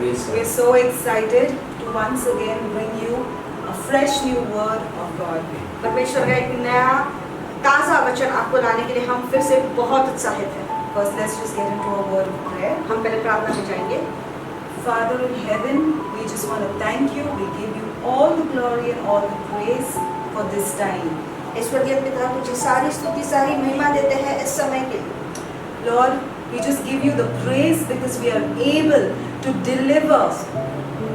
Praise We're God. so excited to once again bring you a fresh new word of God. परमेश्वर का एक नया ताज़ा वचन आपको लाने के लिए हम फिर से बहुत उत्साहित हैं। First, let's just get into a word of prayer. हम पहले प्रार्थना में जाएंगे। Father in heaven, we just want to thank you. We give you all the glory and all the praise for this time. ईश्वरीय पिता तुझे सारी स्तुति सारी महिमा देते हैं इस समय के लिए। Lord, we just give you the praise because we are able to deliver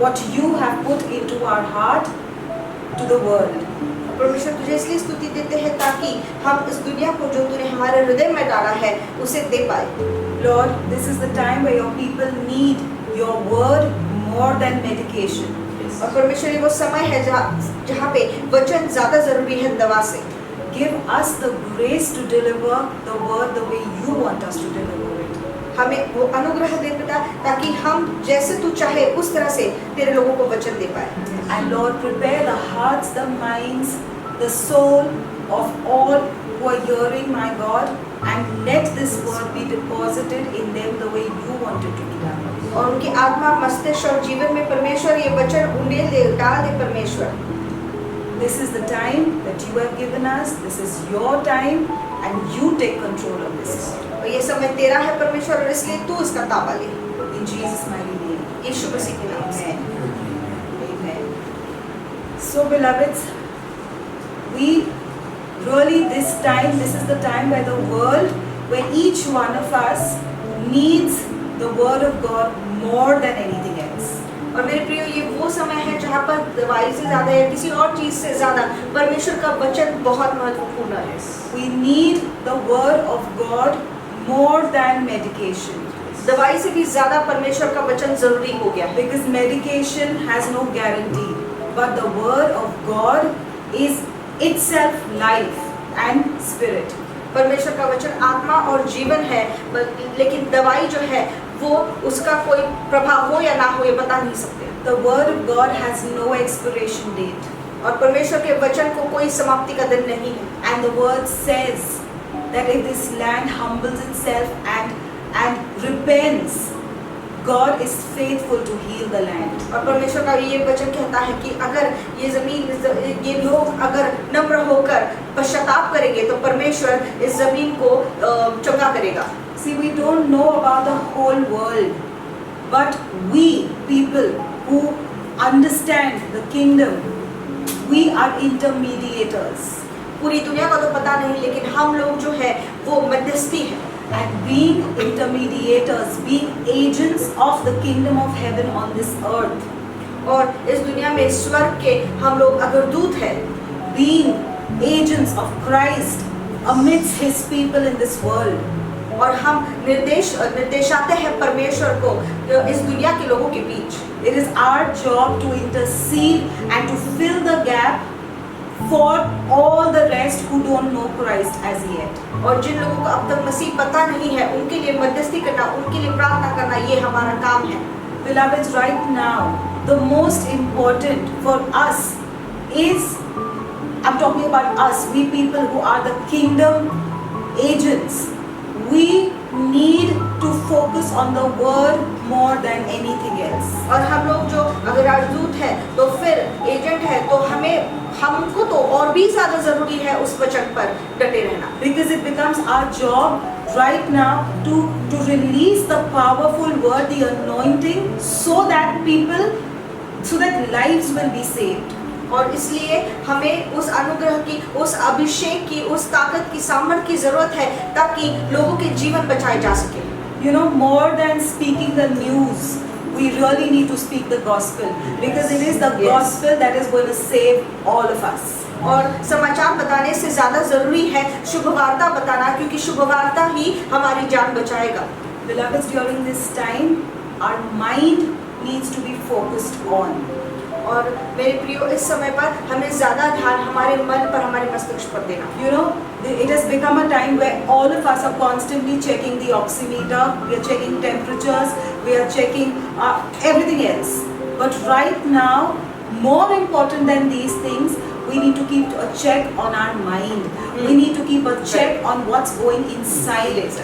what you have put into our heart to the world. परमेश्वर तुझे इसलिए स्तुति देते हैं ताकि हम इस दुनिया को जो तूने हमारे हृदय में डाला है उसे दे पाए। Lord, this is the time where your people need your word more than medication. और परमेश्वर ये वो समय है जहाँ पे वचन ज़्यादा ज़रूरी है दवा से। Give us the grace to deliver the word the way you want us to deliver it. हमें वो अनुग्रह दे पिता ताकि हम जैसे तू चाहे उस तरह से तेरे लोगों को वचन दे पाए। And Lord, prepare the hearts, the minds, the soul of all who are hearing, my God, and let this word be deposited in them the way you want it to be done. और उनकी आत्मा मस्तिष्क और जीवन में परमेश्वर ये वचन उंडेल दे डाल दे परमेश्वर। This is the time that you have given us. This is your time, and you take control of this. और ये समय तेरा है परमेश्वर और इसलिए तू इसका ताबा ले। In Jesus' mighty name. यीशु मसीह के नाम से। Amen. So, beloveds, we really this is the time where the world, where each one of us needs the word of God more than anything else. और मेरे प्रियो ये वो समय है जहाँ पर दवाई से ज़्यादा या किसी और चीज़ से ज़्यादा परमेश्वर का वचन बहुत महत्वपूर्ण है। We need the word of God more than medication. दवाई से भी ज़्यादा परमेश्वर का वचन ज़रूरी हो गया है। Because medication has no guarantee, but the word of God is itself life and spirit. परमेश्वर का वचन आत्मा और जीवन है, लेकिन दवाई जो है वो उसका कोई प्रभाव हो या ना हो ये बता नहीं सकते। The word of God has no expiration date. और परमेश्वर के वचन को कोई समाप्ति का दिन नहीं है। And the word says that if this land humbles itself and repents, God is faithful to heal the land. और परमेश्वर का ये वचन कहता है कि अगर ये ज़मीन ये लोग अगर नम्र होकर पश्चाताप करेंगे तो परमेश्वर इस ज़मीन को चंगा करेगा। See, we don't know about the whole world, but we people who understand the kingdom, we are intermediators. पूरी दुनिया का तो पता नहीं, लेकिन हम लोग जो है वो मध्यस्थी हैं। And being intermediators, being agents of the kingdom of heaven on this earth. और इस दुनिया में स्वर्ग के हम लोग अगर दूत हैं, being agents of Christ amidst his people in this world. और हम निर्देशाते हैं परमेश्वर को इस दुनिया के लोगों के बीच। It is our job to intercede and to fill the gap for all the rest who don't know Christ as yet. और जिन लोगों को अब तक मसीह पता नहीं है उनके लिए मध्यस्थी करना, उनके लिए प्रार्थना करना ये हमारा काम है। Beloveds, right now, the most important for us is, I'm talking about us, we people who are the kingdom agents. We need to focus on the word more than anything else. और हम लोग जो अगर राजदूत है तो फिर agent है तो हमको तो और भी ज़्यादा ज़रूरी है उस वचन पर डटे रहना। Because it becomes our job right now to release the powerful word, the anointing, so that lives will be saved. और इसलिए हमें उस अनुग्रह की, उस अभिषेक की, उस ताकत की, सामर्थ की ज़रूरत है ताकि लोगों के जीवन बचाए जा सके। You know, more than speaking the news, we really need to speak the gospel, because it is the gospel that is going to save all of us. और समाचार बताने से ज़्यादा ज़रूरी है शुभ वार्ता बताना, क्योंकि शुभ वार्ता ही हमारी जान बचाएगा। Beloveds, during this time, our mind needs to be focused on. और मेरे प्रियो इस समय पर हमें ज़्यादा ध्यान हमारे मन पर, हमारे मस्तिष्क पर देना। You know, it has become a time where all of us are constantly checking the oximeter, we are checking temperatures, we are checking everything else. But right now, more important than these things, we need to keep a check on our mind. We need to keep a check on what's going inside it.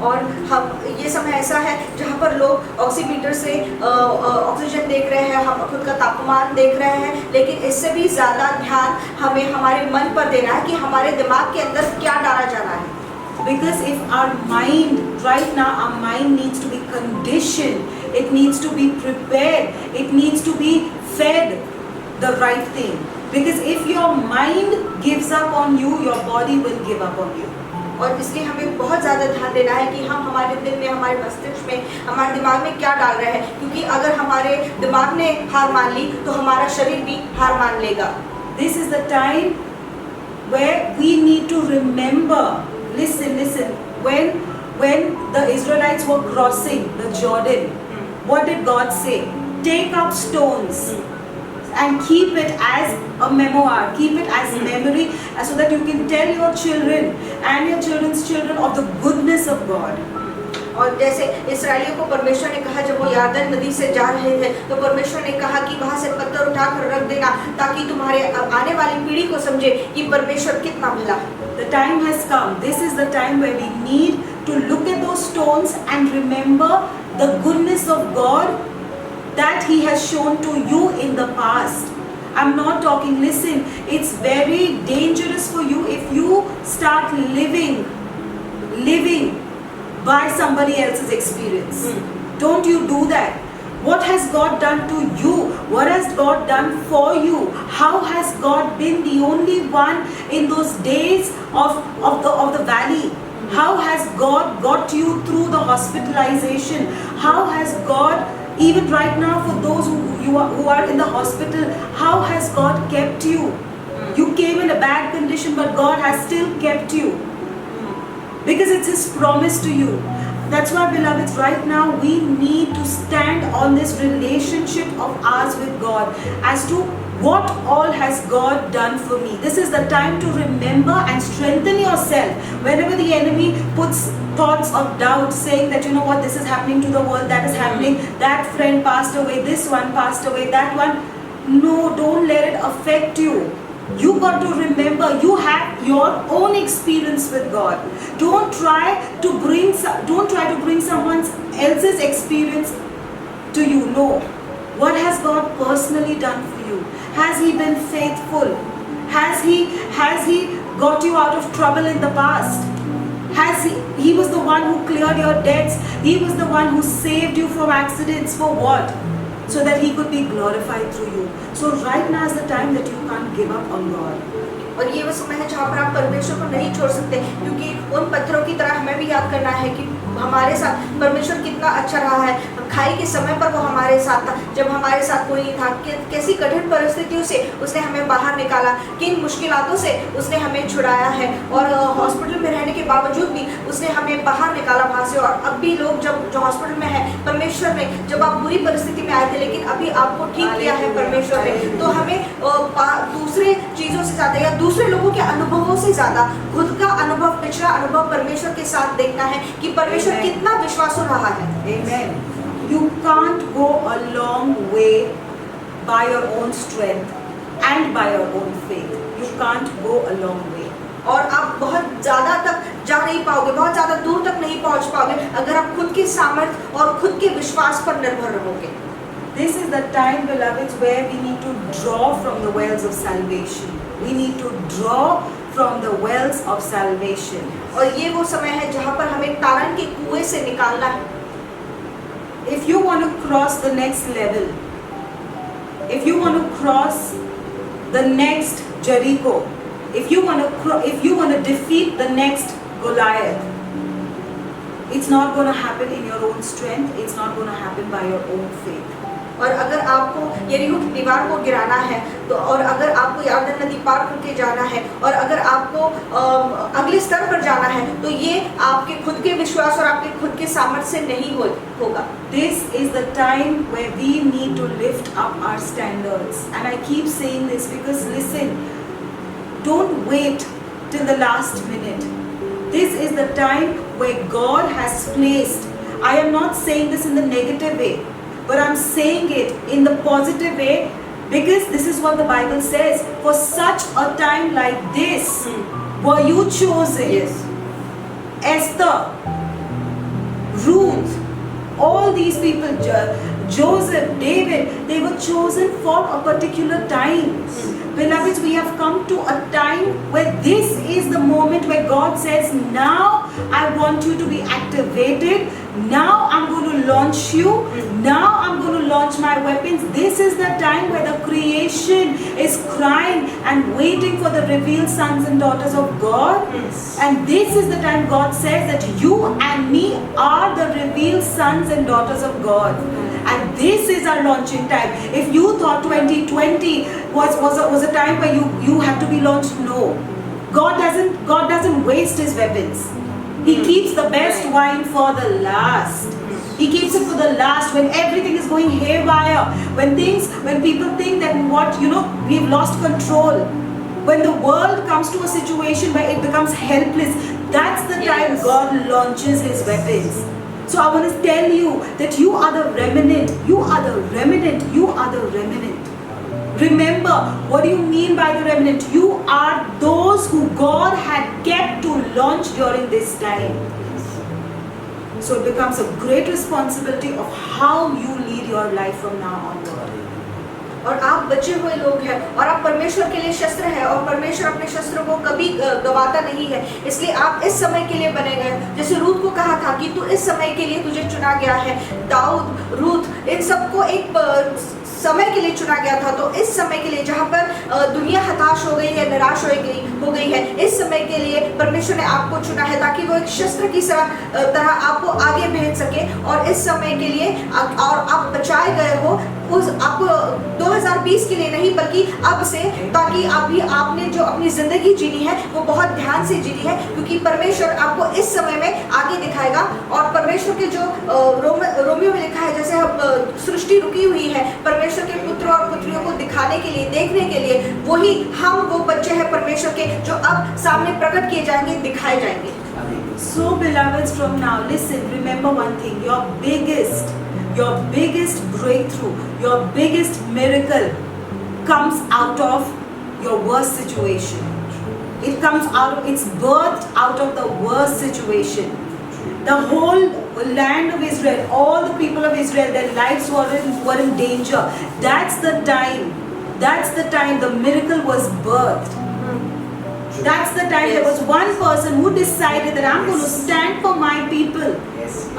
और हम ये समय ऐसा है जहाँ पर लोग oximeter से ऑक्सीजन देख रहे हैं, हम खुद का तापमान देख रहे हैं, लेकिन इससे भी ज़्यादा ध्यान हमें हमारे मन पर देना है कि हमारे दिमाग के अंदर क्या डाला जाना है। Because if our mind, right now our mind needs to be conditioned, it needs to be prepared, it needs to be fed the right thing. Because if your mind gives up on you, your body will give up on you. और इसलिए हमें बहुत ज़्यादा ध्यान देना है कि हम हमारे दिल में, हमारे मस्तिष्क में, हमारे दिमाग में क्या डाल रहे हैं, क्योंकि अगर हमारे दिमाग ने हार मान ली तो हमारा शरीर भी हार मान लेगा। This is the time where we need to remember. Listen. When the Israelites were crossing the Jordan, what did God say? Take up stones and keep it as a memoir, keep it as memory, so that you can tell your children and your children's children of the goodness of God. और जैसे इस्राएलियों को परमेश्वर ने कहा जब वो यारदन नदी से जा रहे थे तो परमेश्वर ने कहा कि वहाँ से पत्थर उठाकर रख देना ताकि तुम्हारे आने वाली पीढ़ी को समझे कि परमेश्वर कितना भला है। The time has come. This is the time where we need to look at those stones and remember the goodness of God that He has shown to you in the past. I'm not talking, listen, it's very dangerous for you if you start living by somebody else's experience. Don't you do that. What has God done to you? What has God done for you? How has God been the only one in those days of the valley? How has God got you through the hospitalization? How has God, even right now for those who are in the hospital, how has God kept you? You came in a bad condition, but God has still kept you. Because it's His promise to you. That's why, beloveds, right now we need to stand on this relationship of ours with God as to what all has God done for me. This is the time to remember and strengthen yourself. Whenever the enemy puts thoughts of doubt, saying that, you know what, this is happening to the world, that is happening, that friend passed away, this one passed away, that one. No, don't let it affect you. You got to remember you have your own experience with God. Don't try to bring someone else's experience to you. No. What has God personally done for you? Has He been faithful? Has He got you out of trouble in the past? He was the one who cleared your debts. He was the one who saved you from accidents. For what? So that He could be glorified through you. So right now is the time that you can't give up on God. और ये वो समय है जहाँ पर आप परमेश्वर को नहीं छोड़ सकते, क्योंकि उन पत्थरों की तरह हमें भी याद करना है कि हमारे साथ परमेश्वर कितना अच्छा रहा है। खाई के समय पर वो हमारे साथ था, जब हमारे साथ कोई नहीं था। कैसी कठिन परिस्थितियों से उसने हमें बाहर निकाला, किन मुश्किलातों से उसने हमें छुड़ाया है, और हॉस्पिटल में रहने के बावजूद भी उसने हमें बाहर निकाला वहाँ से। और अब भी लोग जो हॉस्पिटल में है, परमेश्वर ने जब आप बुरी परिस्थिति में आए थे लेकिन अभी आपको ठीक किया है परमेश्वर ने, तो हमें दूसरे चीज़ों से ज़्यादा या दूसरे लोगों के अनुभवों से ज़्यादा खुद का अनुभव, पिछला अनुभव परमेश्वर के साथ देखना है कि परमेश्वर कितना विश्वासु रहा है। Amen. You can't go a long way by your own strength and by your own faith. You can't go a long way. और आप बहुत ज़्यादा तक जा नहीं पाओगे, बहुत ज़्यादा दूर तक नहीं पहुंच पाओगे अगर आप खुद के सामर्थ्य और खुद के विश्वास पर निर्भर रहोगे। This is the time, beloveds, where we need to draw from the wells of salvation. We need to draw from the wells of salvation. और ये वो समय है जहाँ पर हमें तारण के कुएं से निकालना है। If you want to cross the next level, if you want to cross the next Jericho, if you want to defeat the next Goliath, it's not going to happen in your own strength. It's not going to happen by your own faith. और अगर आपको यरीहो की दीवार को गिराना है तो, और अगर आपको यरदन नदी पार करके जाना है, और अगर आपको अगले स्तर पर जाना है, तो ये आपके खुद के विश्वास और आपके खुद के सामर्थ्य से नहीं होगा। This is the time where we need to lift up our standards. And I keep saying this because, listen, don't wait till the last minute. This is the time where God has placed. I am not saying this in the negative way, but I'm saying it in the positive way, because this is what the Bible says. For such a time like this, were you chosen? Yes. Esther, Ruth, all these people, Joseph, David, they were chosen for a particular time. Beloveds, we have come to a time where this is the moment where God says, now I want you to be activated. Now I'm going to launch you. Now I'm going to launch my weapons. This is the time where the creation is crying and waiting for the revealed sons and daughters of God. And this is the time God says that you and me are the revealed sons and daughters of God. And this is our launching time. If you thought 2020 was a time where you have to be launched, no. God doesn't waste his weapons. He keeps the best wine for the last. He keeps it for the last when everything is going haywire. When people think that we've lost control. When the world comes to a situation where it becomes helpless, that's the time God launches his weapons. So I want to tell you that you are the remnant. You are the remnant. You are the remnant. Remember, what do you mean by the remnant? You are those who God had kept to launch during this time. So it becomes a great responsibility of how you lead your life from now onward. और आप बचे हुए लोग हैं और आप परमेश्वर के लिए शस्त्र हैं और परमेश्वर अपने शस्त्रों को कभी गवाता नहीं है, इसलिए आप इस समय के लिए बने गए। जैसे रूथ को कहा था कि तू इस समय के लिए तुझे चुना गया है, दाऊद, रूथ, इन सबको एक समय के लिए चुना गया था। तो इस समय के लिए जहाँ पर दुनिया हताश हो गई है, निराश हो गई है, इस समय के लिए परमेश्वर ने आपको चुना है ताकि वो एक शस्त्र की तरह आपको आगे भेज सके। और इस समय के लिए और आप बचाए गए हो उस आपको 2020 के लिए नहीं बल्कि अब से, ताकि आपने जो अपनी जिंदगी जीनी है वो बहुत ध्यान से जीनी है, क्योंकि परमेश्वर आपको इस समय में आगे दिखाएगा। और परमेश्वर के जो रोमियो में लिखा है, जैसे सृष्टि रुकी हुई है परमेश्वर के पुत्र और पुत्रियों को दिखाने के लिए, देखने के लिए, वही हम वो बच्चे हैं परमेश्वर के जो अब सामने प्रकट किए जाएंगे, दिखाए जाएंगे। So beloveds, from now, listen, remember one thing, your biggest breakthrough, your biggest miracle comes out of your worst situation. It's birthed out of the worst situation. The whole land of Israel, all the people of Israel, their lives were in danger. That's the time the miracle was birthed. That's the time there was one person who decided that I'm going to stand for my people.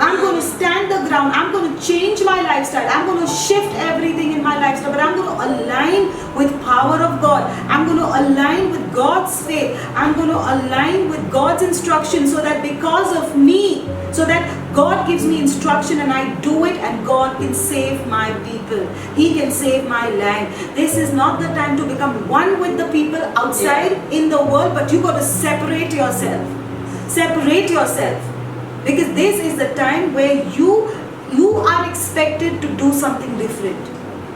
I'm going to stand the ground. I'm going to change my lifestyle. I'm going to shift everything in my lifestyle. But I'm going to align with power of God. I'm going to align with God's faith. I'm going to align with God's instruction, so that because of me, so that God gives me instruction and I do it, and God can save my people. He can save my land. This is not the time to become one with the people outside in the world, but you got to separate yourself. Separate yourself. Because this is the time where you are expected to do something different.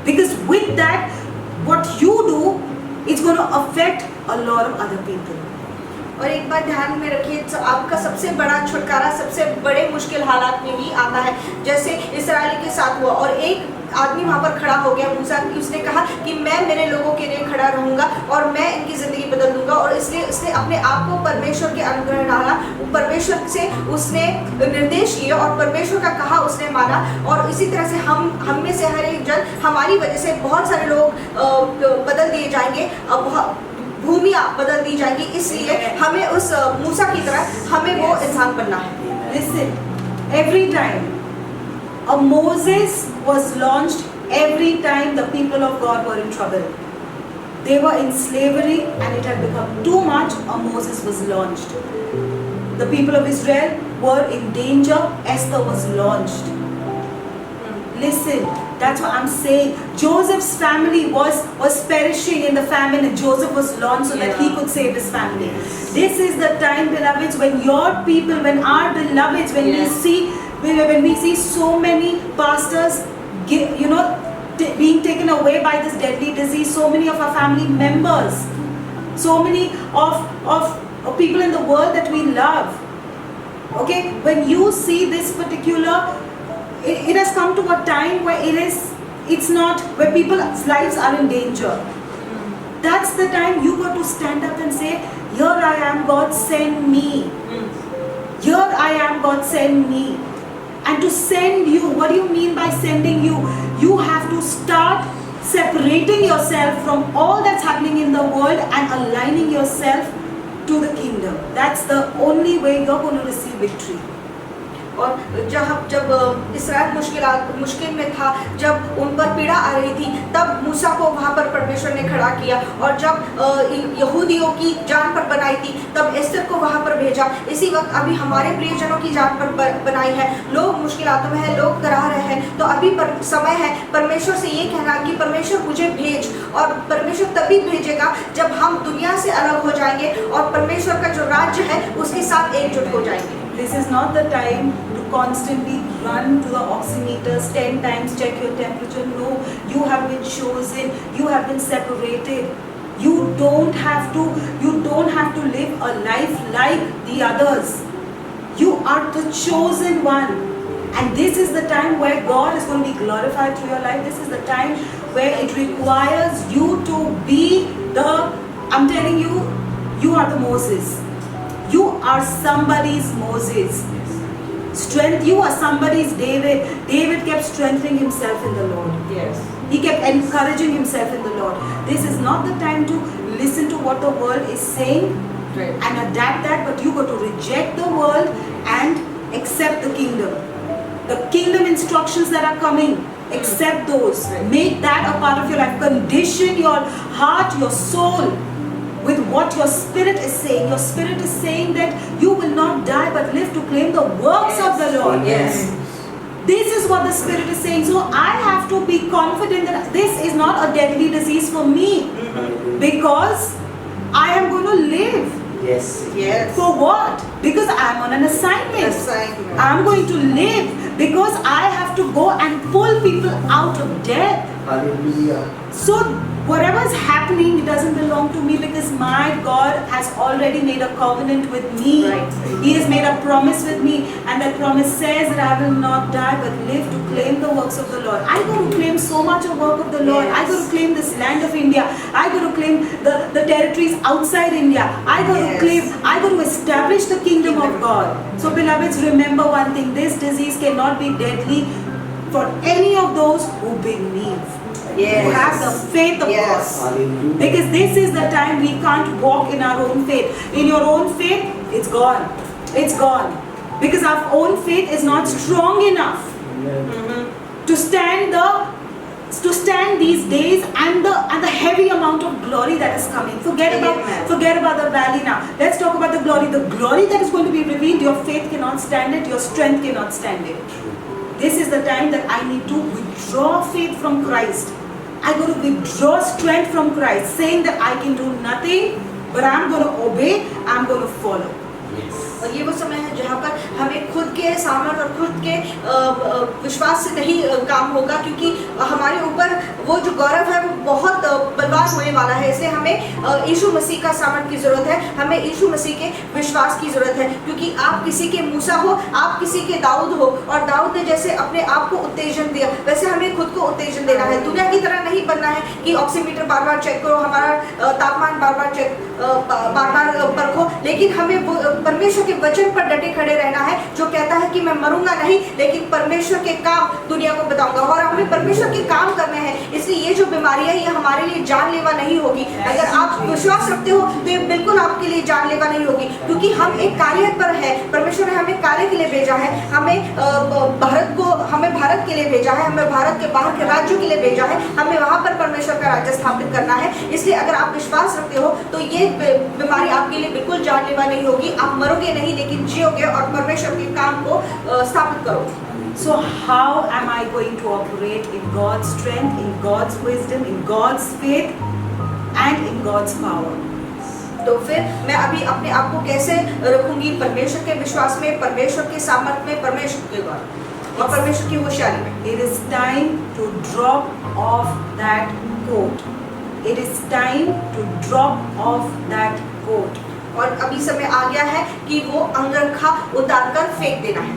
Because with that, what you do, it's going to affect a lot of other people. और एक बात ध्यान में रखिए, आपका सबसे बड़ा छुटकारा सबसे बड़े मुश्किल हालात में ही आता है, जैसे इस्राएल के साथ हुआ। और एक आदमी वहाँ पर खड़ा हो गया, मूसा, उसने कहा कि मैं मेरे लोगों के लिए खड़ा रहूंगा और मैं इनकी ज़िंदगी बदल दूंगा। और इसलिए उसने अपने आप को परमेश्वर के अनुग्रह डाला, परमेश्वर से उसने निर्देश लिए और परमेश्वर का कहा उसने माना। और इसी तरह से हम में से हर एक जन, हमारी वजह से बहुत सारे लोग बदल दिए जाएंगे, भूमियाँ बदल दी जाएंगी। इसलिए हमें उस मूसा की तरह हमें वो इंसान बनना है। Listen, every time a Moses was launched, every time the people of God were in trouble. They were in slavery and it had become too much, a Moses was launched. The people of Israel were in danger, Esther was launched. Listen, that's what I'm saying. Joseph's family was perishing in the famine, and Joseph was launched so that he could save his family. This is the time, beloveds, when your people, when our beloveds, when we see so many pastors being taken away by this deadly disease, so many of our family members, so many of people in the world that we love. Okay, when you see this particular, it has come to a time where it's not where people's lives are in danger. That's the time you got to stand up and say, here I am, God, send me. Here I am, God, send me. And to send you, what do you mean by sending you? You have to start separating yourself from all that's happening in the world and aligning yourself to the kingdom. That's the only way you're going to receive victory. और जब इस्राएल मुश्किल में था, जब उन पर पीड़ा आ रही थी, तब मूसा को वहाँ पर परमेश्वर ने खड़ा किया। और जब यहूदियों की जान पर बनाई थी, तब एस्तर को वहाँ पर भेजा। इसी वक्त अभी हमारे प्रियजनों की जान पर बनाई है। लोग मुश्किलातों में हैं, लोग करा रहे हैं, तो अभी समय है परमेश्वर से ये कहना कि परमेश्वर मुझे भेज। और परमेश्वर तभी भेजेगा जब हम दुनिया से अलग हो जाएंगे और परमेश्वर का जो राज्य है उसके साथ एकजुट हो जाएंगे। This is not the time to constantly run to the oximeters 10 times, check your temperature. No, you have been chosen, you have been separated. You don't have to live a life like the others. You are the chosen one. And this is the time where God is going to be glorified through your life. This is the time where it requires you to be I'm telling you, you are the Moses. You are somebody's Moses. Strength, you are somebody's David. David kept strengthening himself in the Lord. Yes. He kept encouraging himself in the Lord. This is not the time to listen to what the world is saying and adapt that, but you got to reject the world and accept the kingdom. The kingdom instructions that are coming, accept those. Make that a part of your life. Condition your heart, your soul with what your spirit is saying. Your spirit is saying that you will not die but live to claim the works of the Lord. Yes. This is what the spirit is saying. So I have to be confident that this is not a deadly disease for me, because I am going to live. Yes. Yes. For what? Because I am on an assignment. I am going to live because I have to go and pull people out of death. Hallelujah. So whatever is happening, it doesn't belong to me, because my God has already made a covenant with me. Right. He has made a promise with me, and that promise says that I will not die but live to claim the works of the Lord. I got to claim so much of work of the Lord. Yes. I got to claim this land of India. I got to claim the territories outside India. I got to claim, I got to establish the kingdom of God. So beloveds, remember one thing: this disease cannot be deadly for any of those who believe. Yes. Who have the faith of Yes. God. Hallelujah. Because this is the time we can't walk in our own faith. In your own faith, it's gone. It's gone. Because our own faith is not strong enough to stand these days and the heavy amount of glory that is coming. Forget about the valley now. Let's talk about the glory. The glory that is going to be revealed, your faith cannot stand it, your strength cannot stand it. This is the time that I need to withdraw faith from Christ. I got to withdraw strength from Christ, saying that I can do nothing, but I'm going to obey, I'm going to follow. Yes. और ये वो समय है जहाँ पर हमें खुद के सामर्थ्य और खुद के विश्वास से नहीं काम होगा, क्योंकि हमारे ऊपर वो जो गौरव है वो बहुत बलवान होने वाला है। इसलिए हमें यीशु मसीह का सामर्थ्य की जरूरत है, हमें यीशु मसीह के विश्वास की जरूरत है। क्योंकि आप किसी के मूसा हो, आप किसी के दाऊद हो, और दाऊद ने जैसे अपने आप को उत्तेजन दिया, वैसे हमें खुद को उत्तेजन देना है। दुनिया की तरह नहीं बनना है कि ऑक्सीमीटर बार बार चेक करो, हमारा तापमान बार बार परखो, लेकिन हमें परमेश्वर के वचन पर डटे खड़े रहना है, जो कहता है कि मैं मरूंगा नहीं, लेकिन परमेश्वर के काम दुनिया को बताऊंगा। और हमें परमेश्वर के काम करने हैं, इसलिए ये जो बीमारी है ये हमारे लिए जानलेवा नहीं होगी। अगर आप विश्वास रखते हो तो ये बिल्कुल आपके लिए जानलेवा नहीं होगी, क्योंकि हम एक कार्य पर है। परमेश्वर ने हमें कार्य के लिए भेजा है, हमें भारत के लिए भेजा है, हमें भारत के बाहर के राज्यों के लिए भेजा है, हमें वहां पर परमेश्वर का राज्य स्थापित करना है। इसलिए अगर आप विश्वास रखते हो तो ये बीमारी आपके लिए बिल्कुल जानलेवा नहीं होगी। आप मरोगे नहीं, लेकिन जियोगे और परमेश्वर के काम को स्थापित करोगे। So how am I going to operate in God's strength, in God's wisdom, in God's faith and in God's power? तो फिर मैं अभी अपने आप को कैसे रखूंगी परमेश्वर के विश्वास में, परमेश्वर के सामर्थ्य में, परमेश्वर के द्वारा और परमेश्वर की होशियारी में। It is time to drop off that coat. It is time to drop off that coat. और अभी समय आ गया है कि वो अंगरखा उतारकर फेंक देना है।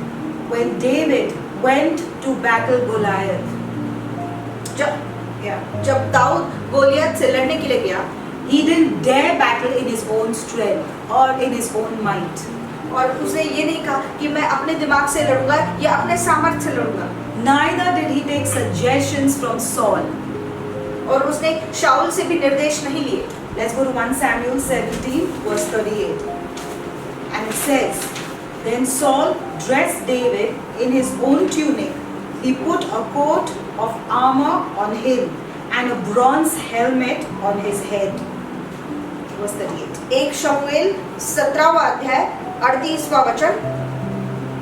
When David went to battle Goliath, जब दाऊद गोलियत से लड़ने के लिए गया, he didn't dare battle in his own strength or in his own might. और उसने ये नहीं कहा कि मैं अपने दिमाग से लड़ूंगा या अपने सामर्थ्य से लड़ूंगा। Neither did he take suggestions from Saul. और उसने शाऊल से भी निर्देश नहीं लिए। Let's go to 1 Samuel 17 verse 38. And it says, Then Saul dressed David in his own tunic. He put a coat of armor on him and a bronze helmet on his head. Verse 38. 1 शमूएल 17वां अध्याय 38वां वचन।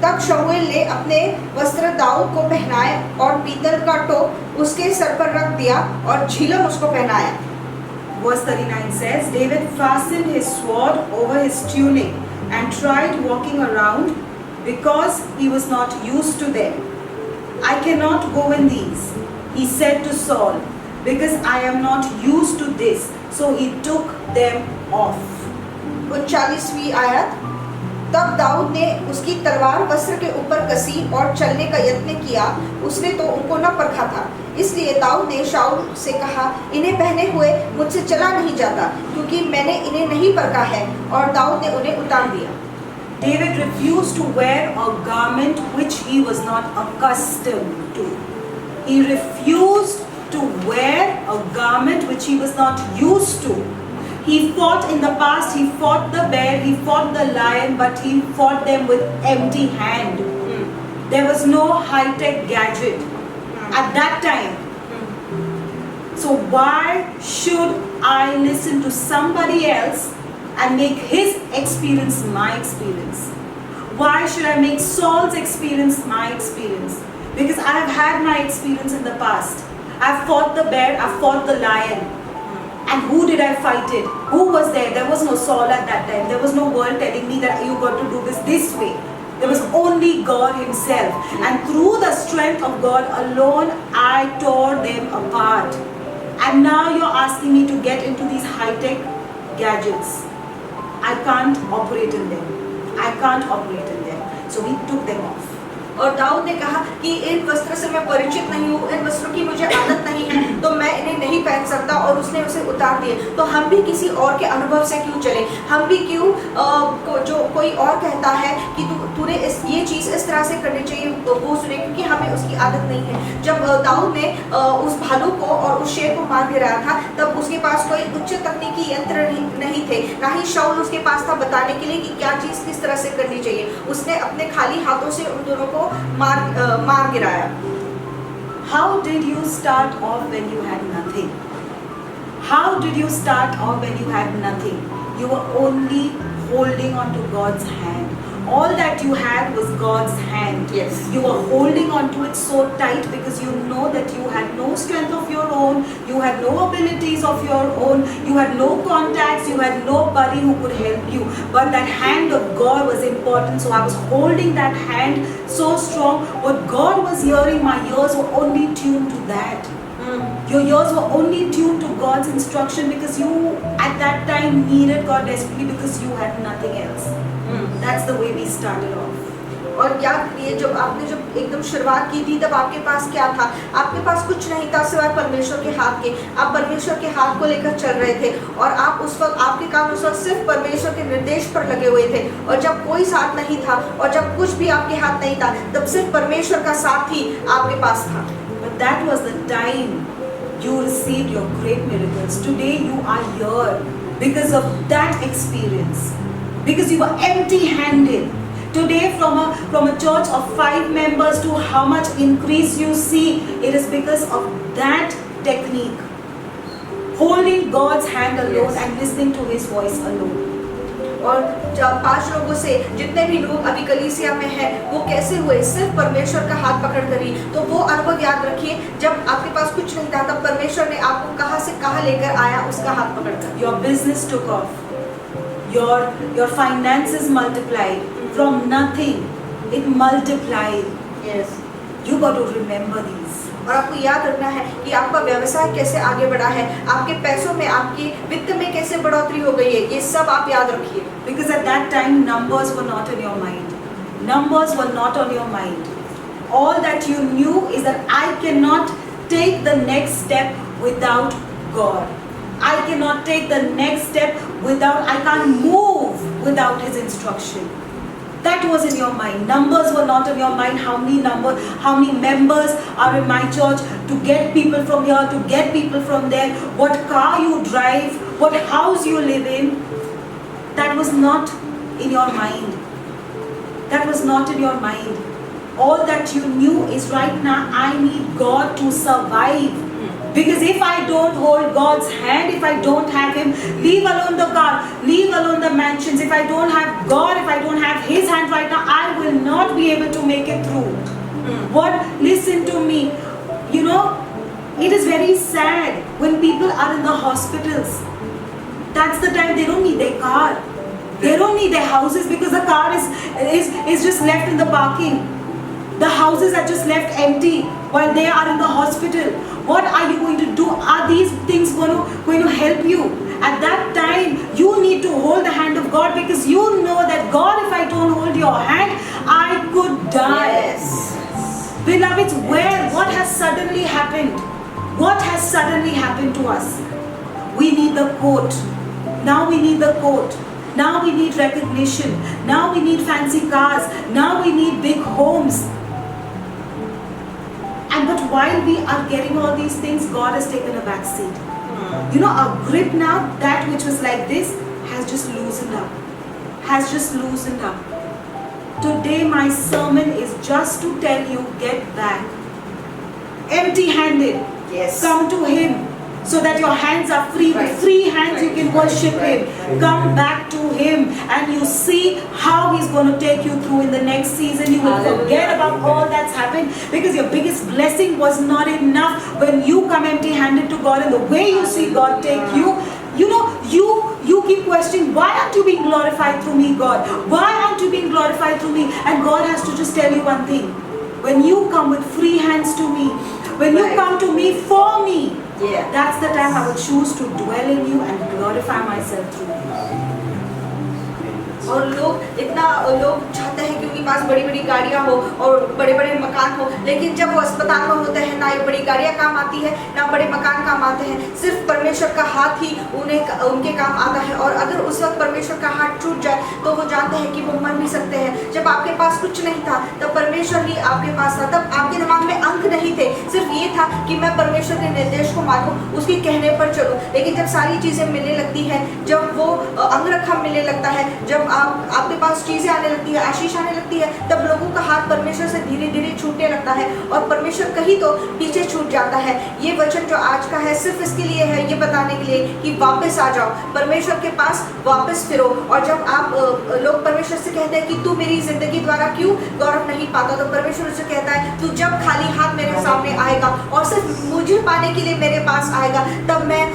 तब शमूएल ने अपने वस्त्र दाऊद को पहनाए और पीतल का टोप उसके सर पर रख दिया और झिलम उसको पहनाया। Verse 39 says, David fastened his sword over his tunic and tried walking around because he was not used to them. I cannot go in these, he said to Saul, because I am not used to this. So he took them off. 39वीं आयत। तब दाऊद ने उसकी तलवार वस्त्र के ऊपर कसी और चलने का यत्न किया, उसने तो उनको न परखा था। इसलिए दाऊद ने शाऊल से कहा, इन्हें पहने हुए मुझसे चला नहीं जाता, क्योंकि मैंने इन्हें नहीं परखा है। और दाऊद ने उन्हें उतार दिया। David refused to wear a garment which he was not accustomed to. He refused to wear a garment which he was not used to. He fought in the past, he fought the bear, he fought the lion, but he fought them with empty hand. There was no high-tech gadget at that time. So why should I listen to somebody else and make his experience my experience? Why should I make Saul's experience my experience? Because I have had my experience in the past. I've fought the bear, I've fought the lion. And who did I fight it? Who was there? There was no Saul at that time. There was no world telling me that you got to do this way. There was only God himself. And through the strength of God alone, I tore them apart. And now you're asking me to get into these high-tech gadgets. I can't operate in them. I can't operate in them. So he took them off. और दाऊद ने कहा कि इन वस्त्र से मैं परिचित नहीं हूँ, इन वस्त्रों की मुझे आदत नहीं है, तो मैं इन्हें नहीं पहन सकता, और उसने उसे उतार दिए। तो हम भी किसी और के अनुभव से क्यों चले? हम भी क्यों जो कोई और कहता है कि तूने ये चीज़ इस तरह से करनी चाहिए वो सुने, क्योंकि हमें उसकी आदत नहीं है। जब दाऊद ने उस भालू को और उस शेर को मार गिराया था, तब उसके पास कोई उच्च तकनीकी यंत्र नहीं थे, ना ही शाऊल उसके पास था बताने के लिए कि क्या चीज़ किस तरह से करनी चाहिए। उसने अपने खाली हाथों से उन दोनों को मार गिराया। How did you start off when you had nothing? How did you start off when you had nothing? You were only holding on to God's hand. All that you had was God's hand. Yes. You were holding on to it so tight because you know that you had no strength of your own, you had no abilities of your own, you had no contacts, you had nobody who could help you. But that hand of God was important, so I was holding that hand so strong. What God was hearing, my ears were only tuned to that. Your ears were only tuned to God's instruction because you at that time needed God desperately because you had nothing else. That's the way we started off. और याद करिए जब एकदम शुरुआत की थी तब आपके पास क्या था? आपके पास कुछ नहीं था सिवाय परमेश्वर के हाथ के। आप परमेश्वर के हाथ को लेकर चल रहे थे और आप उस वक्त आपके कान उस वक्त सिर्फ परमेश्वर के निर्देश पर लगे हुए थे। और जब कोई साथ नहीं था और जब कुछ भी आपके हाथ नहीं था, तब सिर्फ परमेश्वर का साथ ही आपके पास था। But that was the time you received your great miracles. Today you are here because of that experience. Because you were empty-handed. Today from a church of 5 members to how much increase you see, it is because of that technique. Holding God's hand alone. Yes. And listening to His voice alone. और जब 5 लोगों से जितने भी लोग अभी कलीसिया में हैं, वो कैसे हुए? सिर्फ परमेश्वर का हाथ पकड़ कर ही। तो वो अनुभव याद रखिए, जब आपके पास कुछ नहीं था तब परमेश्वर ने आपको कहाँ से कहाँ लेकर आया, उसका हाथ पकड़ कर। Your business took off. Your finances multiplied. From nothing, it multiplied. Yes. You got to remember these. और आपको याद रखना है कि आपका व्यवसाय कैसे आगे बढ़ा है, आपके पैसों में, आपकी वित्त में कैसे बढ़ोतरी हो गई है, ये सब आप याद रखिए। Because at that time numbers were not in your mind. Numbers were not on your mind. All that you knew is that I cannot take the next step without God. I cannot take the next step without, I can't move without His instruction. That was in your mind. Numbers were not in your mind. How many members are in my church, to get people from here, to get people from there, what car you drive, what house you live in. That was not in your mind. That was not in your mind. All that you knew is right now, I need God to survive. Because if I don't hold God's hand, if I don't have Him, leave alone the car, leave alone the mansions, if I don't have God, if I don't have His hand right now, I will not be able to make it through. What? Listen to me. You know, it is very sad when people are in the hospitals. That's the time they don't need their car. They don't need their houses, because the car is just left in the parking. The houses are just left empty while they are in the hospital. What are you going to do? Are these things going to help you? At that time, you need to hold the hand of God, because you know that God, if I don't hold your hand, I could die. Yes. Beloveds, what has suddenly happened? What has suddenly happened to us? We need the coat. Now we need the coat. Now we need recognition. Now we need fancy cars. Now we need big homes. But while we are getting all these things, God has taken a back seat. You know, our grip now, that which was like this, has just loosened up. Has just loosened up. Today my sermon is just to tell you, get back. Empty-handed. Yes. Come to Him, so that your hands are free. Right. With free hands you can worship Right. Him. Come back to Him, and you see how He's going to take you through in the next season. You will forget about all that's happened, because your biggest blessing was not enough when you come empty-handed to God, and the way you see God take you. You know, you keep questioning, why aren't you being glorified through me, God? Why aren't you being glorified through me? And God has to just tell you one thing. When you come with free hands to me, when you Right. come to me for me, Yeah. that's the time I will choose to dwell in you and glorify myself through you. और लोग चाहते हैं कि उनके पास बड़ी बड़ी गाड़ियाँ हो और बड़े बड़े मकान हो, लेकिन जब वो अस्पताल में होते हैं, ना ये बड़ी गाड़ियाँ काम आती है, ना बड़े मकान काम आते हैं, सिर्फ परमेश्वर का हाथ ही उनके काम आता है। और अगर उस वक्त परमेश्वर का हाथ टूट जाए तो वो जानते हैं कि वो मर भी सकते हैं। जब आपके पास कुछ नहीं था तब परमेश्वर ही आपके पास था, तब आपके दिमाग में अंक नहीं थे, सिर्फ ये था कि मैं परमेश्वर के निर्देश को मानूं, उसके कहने पर चलूं। लेकिन जब सारी चीज़ें मिलने लगती है, जब वो अंगरखा मिलने लगता है, जब आपके पास चीज़ें आने लगती है, आशीष आने लगती है, तब लोगों का हाथ परमेश्वर से धीरे धीरे छूटने लगता है और परमेश्वर कहीं तो पीछे छूट जाता है। ये वचन जो आज का है सिर्फ इसके लिए है, ये बताने के लिए कि वापस आ जाओ, परमेश्वर के पास वापस फिरो। और जब आप लोग परमेश्वर से कहते हैं कि तू मेरी जिंदगी द्वारा क्यों गौरव नहीं पाता, तो परमेश्वर उससे कहता है तू जब खाली हाथ मेरे सामने आएगा और सिर्फ मुझे पाने के लिए मेरे पास आएगा, तब मैं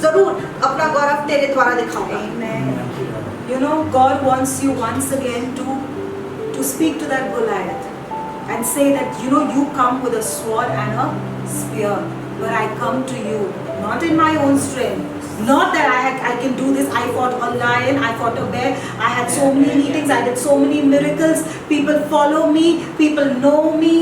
जरूर अपना गौरव तेरे द्वारा दिखाऊंगा। Amen. You know, God wants you once again to speak to that Goliath and say that, you know, you come with a sword and a spear, but I come to you not in my own strength. Not that I can do this. I fought a lion, I fought a bear, I had so many meetings, I did so many miracles. People follow me, people know me.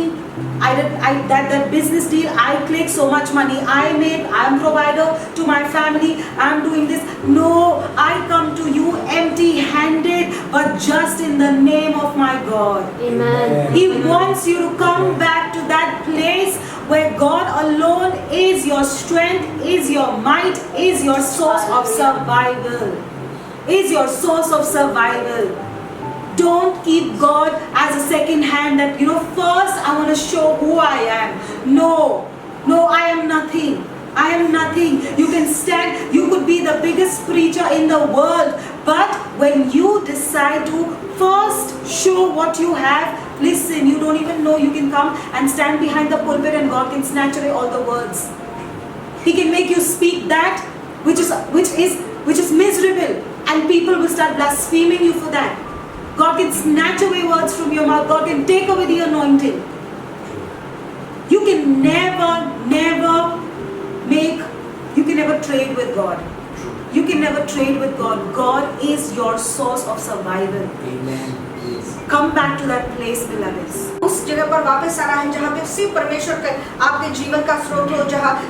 That business deal, I clicked so much money I made, I'm provider to my family, I'm doing this. No, I come to you empty-handed, but just in the name of my God. Amen. He wants you to come back to that place where God alone is your strength, is your might, is your source of survival. Is your source of survival. Don't keep God as a second hand that, you know, first I want to show who I am. No, I am nothing. I am nothing. You can stand, you could be the biggest preacher in the world, but when you decide to first show what you have, listen, you don't even know, you can come and stand behind the pulpit and God can snatch away all the words. He can make you speak that which is miserable, and people will start blaspheming you for that. God can snatch away words from your mouth. God can take away the anointing. You can never trade with God. You can never trade with God. God is your source of survival. Amen. Yes. Come back to that place, beloveds. उस उस जगह पर वापस आना है जहाँ पे सिर्फ परमेश्वर का आपके जीवन का स्रोत हो,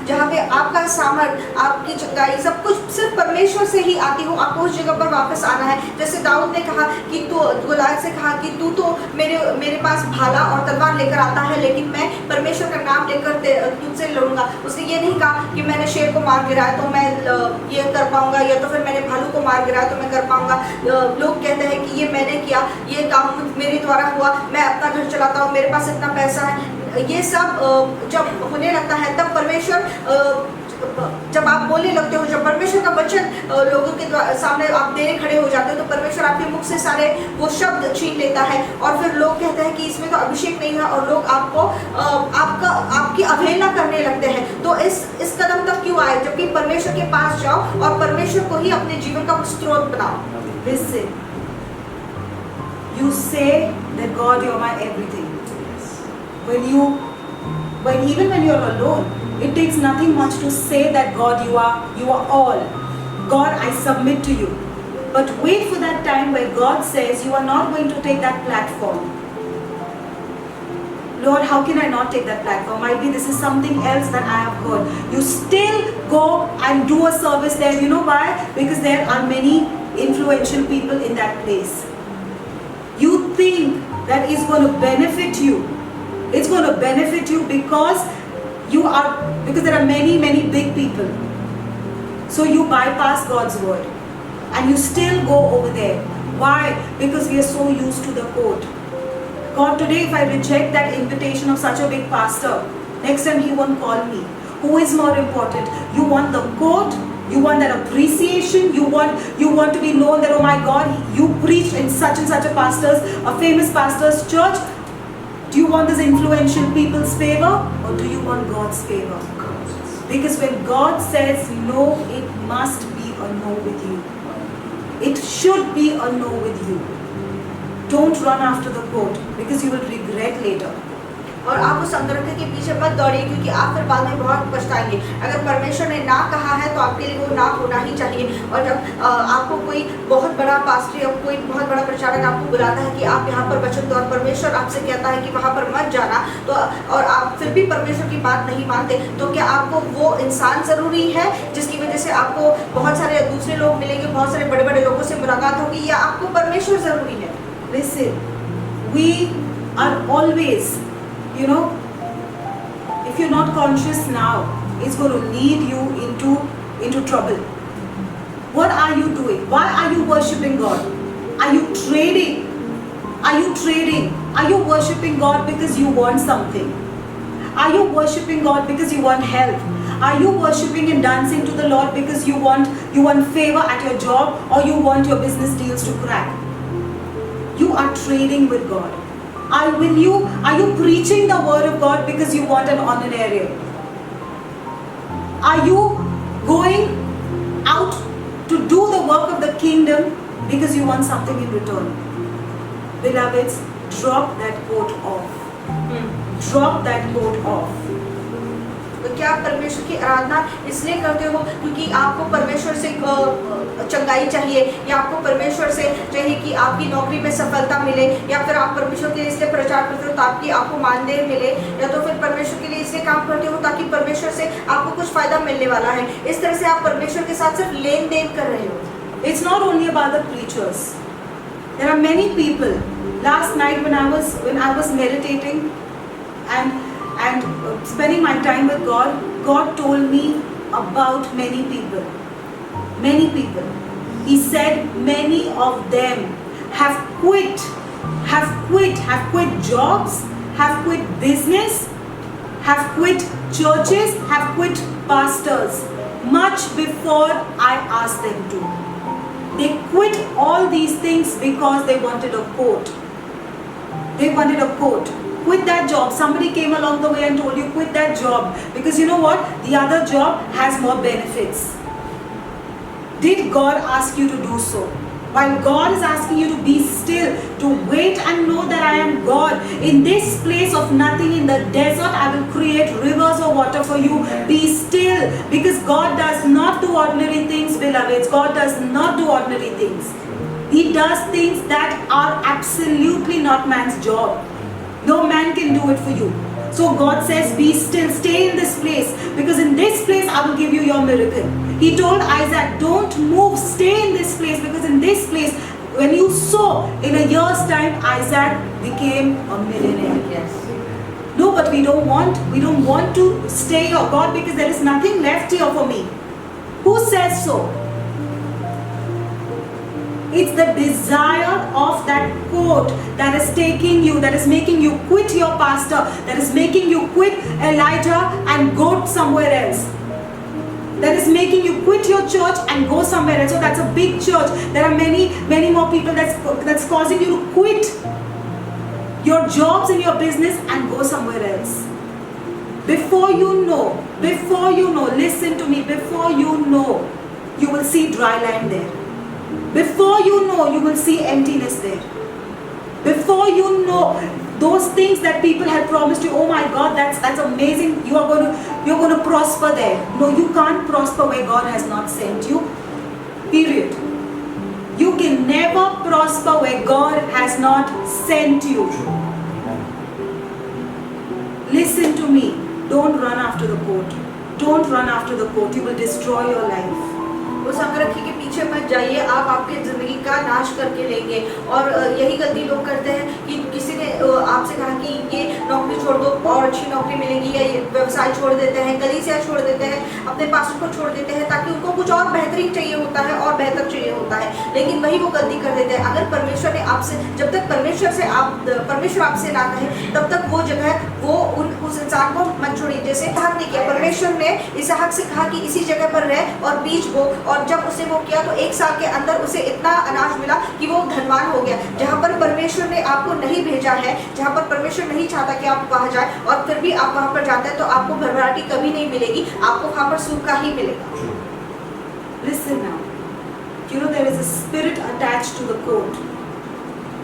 जहाँ पे आपका सामर्थ, आपकी चंगाई सब कुछ सिर्फ परमेश्वर से ही आती हो। आपको उस जगह पर वापस आना है। जैसे दाऊद ने कहा कि तू गोलियत से कहा कि तू तो मेरे पास भाला और तलवार लेकर आता है, लेकिन मैं परमेश्वर का नाम लेकर तुझसे लड़ूंगा। उसने ये नहीं कहा कि मैंने शेर को मार गिराया तो मैं ये कर पाऊंगा, या तो फिर मैंने भालू को मार गिराया तो मैं कर पाऊंगा। लोग कहते हैं कि ये मैंने किया, ये काम मेरे द्वारा हुआ, मैं अपना घर चलाता हूँ, मेरे पास इतना पैसा है। ये सब जब होने लगता है तब परमेश्वर, जब आप बोलने लगते हो, जब परमेश्वर का वचन लोगों के सामने आप देने खड़े हो जाते हो, तो परमेश्वर आपके मुख से सारे वो शब्द छीन लेता है। और फिर लोग कहते हैं कि इसमें तो अभिषेक नहीं है, और लोग आपको आपकी अवहेलना करने लगते हैं। तो इस कदम तक क्यों आए, जबकि परमेश्वर के पास जाओ और परमेश्वर को ही अपने जीवन का स्रोत बनाओ। Listen, you say that God, you're my everything. Even when you're alone, it takes nothing much to say that God, you are all. God, I submit to you. But wait for that time where God says you are not going to take that platform. Lord, how can I not take that platform? Might be this is something else that I have heard. You still go and do a service there. You know why? Because there are many influential people in that place. You think that is going to benefit you. It's going to benefit you because there are many big people. So you bypass God's word and you still go over there. Why? Because we are so used to the court. God, today if I reject that invitation of such a big pastor, next time he won't call me. Who is more important? You want the court? You want that appreciation? You want to be known that, oh my God, you preached in such and such a famous pastor's church. Do you want this influential people's favor, or do you want God's favor? Because when God says no, it must be a no with you. It should be a no with you. Don't run after the court, because you will regret later. और आप उस अंगरखे के पीछे मत दौड़िए, क्योंकि आप फिर बाद में बहुत पछताएंगे। अगर परमेश्वर ने ना कहा है तो आपके लिए वो ना होना ही चाहिए। और जब आपको कोई बहुत बड़ा पास्टर या कोई बहुत बड़ा प्रचारक आपको बुलाता है कि आप यहाँ पर वचन दो, और परमेश्वर आपसे कहता है कि वहाँ पर मत जाना, तो और आप फिर भी परमेश्वर की बात नहीं मानते, तो क्या आपको वो इंसान ज़रूरी है जिसकी वजह से आपको बहुत सारे दूसरे लोग मिलेंगे, बहुत सारे बड़े बड़े लोगों से मुलाकात होगी, या आपको परमेश्वर ज़रूरी है? Listen, we are always, if you're not conscious now, it's going to lead you into trouble. What are you doing? Why are you worshipping God? Are you trading? Are you worshipping God because you want something? Are you worshipping God because you want help? Are you worshipping and dancing to the Lord because you want favor at your job, or you want your business deals to crack? You are trading with God. Are you preaching the word of God because you want an honorarium? Are you going out to do the work of the kingdom because you want something in return? Beloveds, drop that coat off. Drop that coat off. तो क्या आप परमेश्वर की आराधना इसलिए करते हो क्योंकि आपको परमेश्वर से चंगाई चाहिए, या आपको परमेश्वर से चाहिए कि आपकी नौकरी में सफलता मिले, या फिर आप परमेश्वर के लिए इसलिए प्रचार करते हो ताकि आपको मानदेय मिले, या तो फिर परमेश्वर के लिए इसलिए काम करते हो ताकि परमेश्वर से आपको कुछ फायदा मिलने वाला है? इस तरह से आप परमेश्वर के साथ सिर्फ लेन देन कर रहे हो। It's not only about the preachers. There are many people. Last night when I was meditating and spending my time with God, God told me about many people. Many people. He said many of them have quit jobs, have quit business, have quit churches, have quit pastors much before I asked them to. They quit all these things because they wanted a quote. They wanted a quote. Quit that job. Somebody came along the way and told you quit that job because you know what? The other job has more benefits. Did God ask you to do so? While God is asking you to be still, to wait and know that I am God. In this place of nothing, in the desert, I will create rivers of water for you. Be still, because God does not do ordinary things, beloveds. God does not do ordinary things. He does things that are absolutely not man's job. No man can do it for you. So God says, be still, stay in this place, because in this place I will give you your miracle. He told Isaac, don't move, stay in this place, because in this place, when you sow, in a year's time, Isaac became a millionaire. Yes. No, but we don't want to stay here, God, because there is nothing left here for me. Who says so? It's the desire of that coat that is taking you, that is making you quit your pastor, that is making you quit Elijah and go somewhere else. That is making you quit your church and go somewhere else. So that's a big church. There are many more people that's causing you to quit your jobs and your business and go somewhere else. Before you know, listen to me, before you know, you will see dry land there. Before you know, you will see emptiness there. Before you know, those things that people had promised you, oh my God, that's amazing, you're going to prosper there. No, you can't prosper where God has not sent you. Period. You can never prosper where God has not sent you. Listen to me. Don't run after the coat. Don't run after the coat. You will destroy your life. उस अंगरखी के पीछे मत जाइए, आप आपके ज़िंदगी का नाश करके लेंगे। और यही गलती लोग करते हैं कि किसी ने आपसे कहा कि ये नौकरी छोड़ दो और अच्छी नौकरी मिलेगी, या ये व्यवसाय छोड़ देते हैं, कलीसिया छोड़ देते हैं, अपने पास्टर को छोड़ देते हैं, ताकि उनको कुछ और बेहतरीन चाहिए होता है और बेहतर चाहिए होता है। लेकिन वही वो गलती कर देते हैं। अगर परमेश्वर ने आपसे, जब तक परमेश्वर आपसे ना कहे, तब तक वो जगह, वो उस इंसान को मत छोड़िए। जैसे इसहाक ने किया, परमेश्वर ने इसहाक से कहा कि इसी जगह पर रह और बीज बो, और जब उसने वो किया तो 1 साल के अंदर उसे इतना अनाज मिला कि वो धनवान हो गया। जहाँ पर परमेश्वर ने आपको नहीं भेजा है, जहाँ पर परमेश्वर नहीं चाहता कि आप वहाँ जाए, और फिर भी आप वहाँ पर जाते हैं, तो आपको भरभराटी कभी नहीं मिलेगी, आपको वहाँ पर सूखा ही मिलेगा। Listen now. You know, there is a spirit attached to the coat.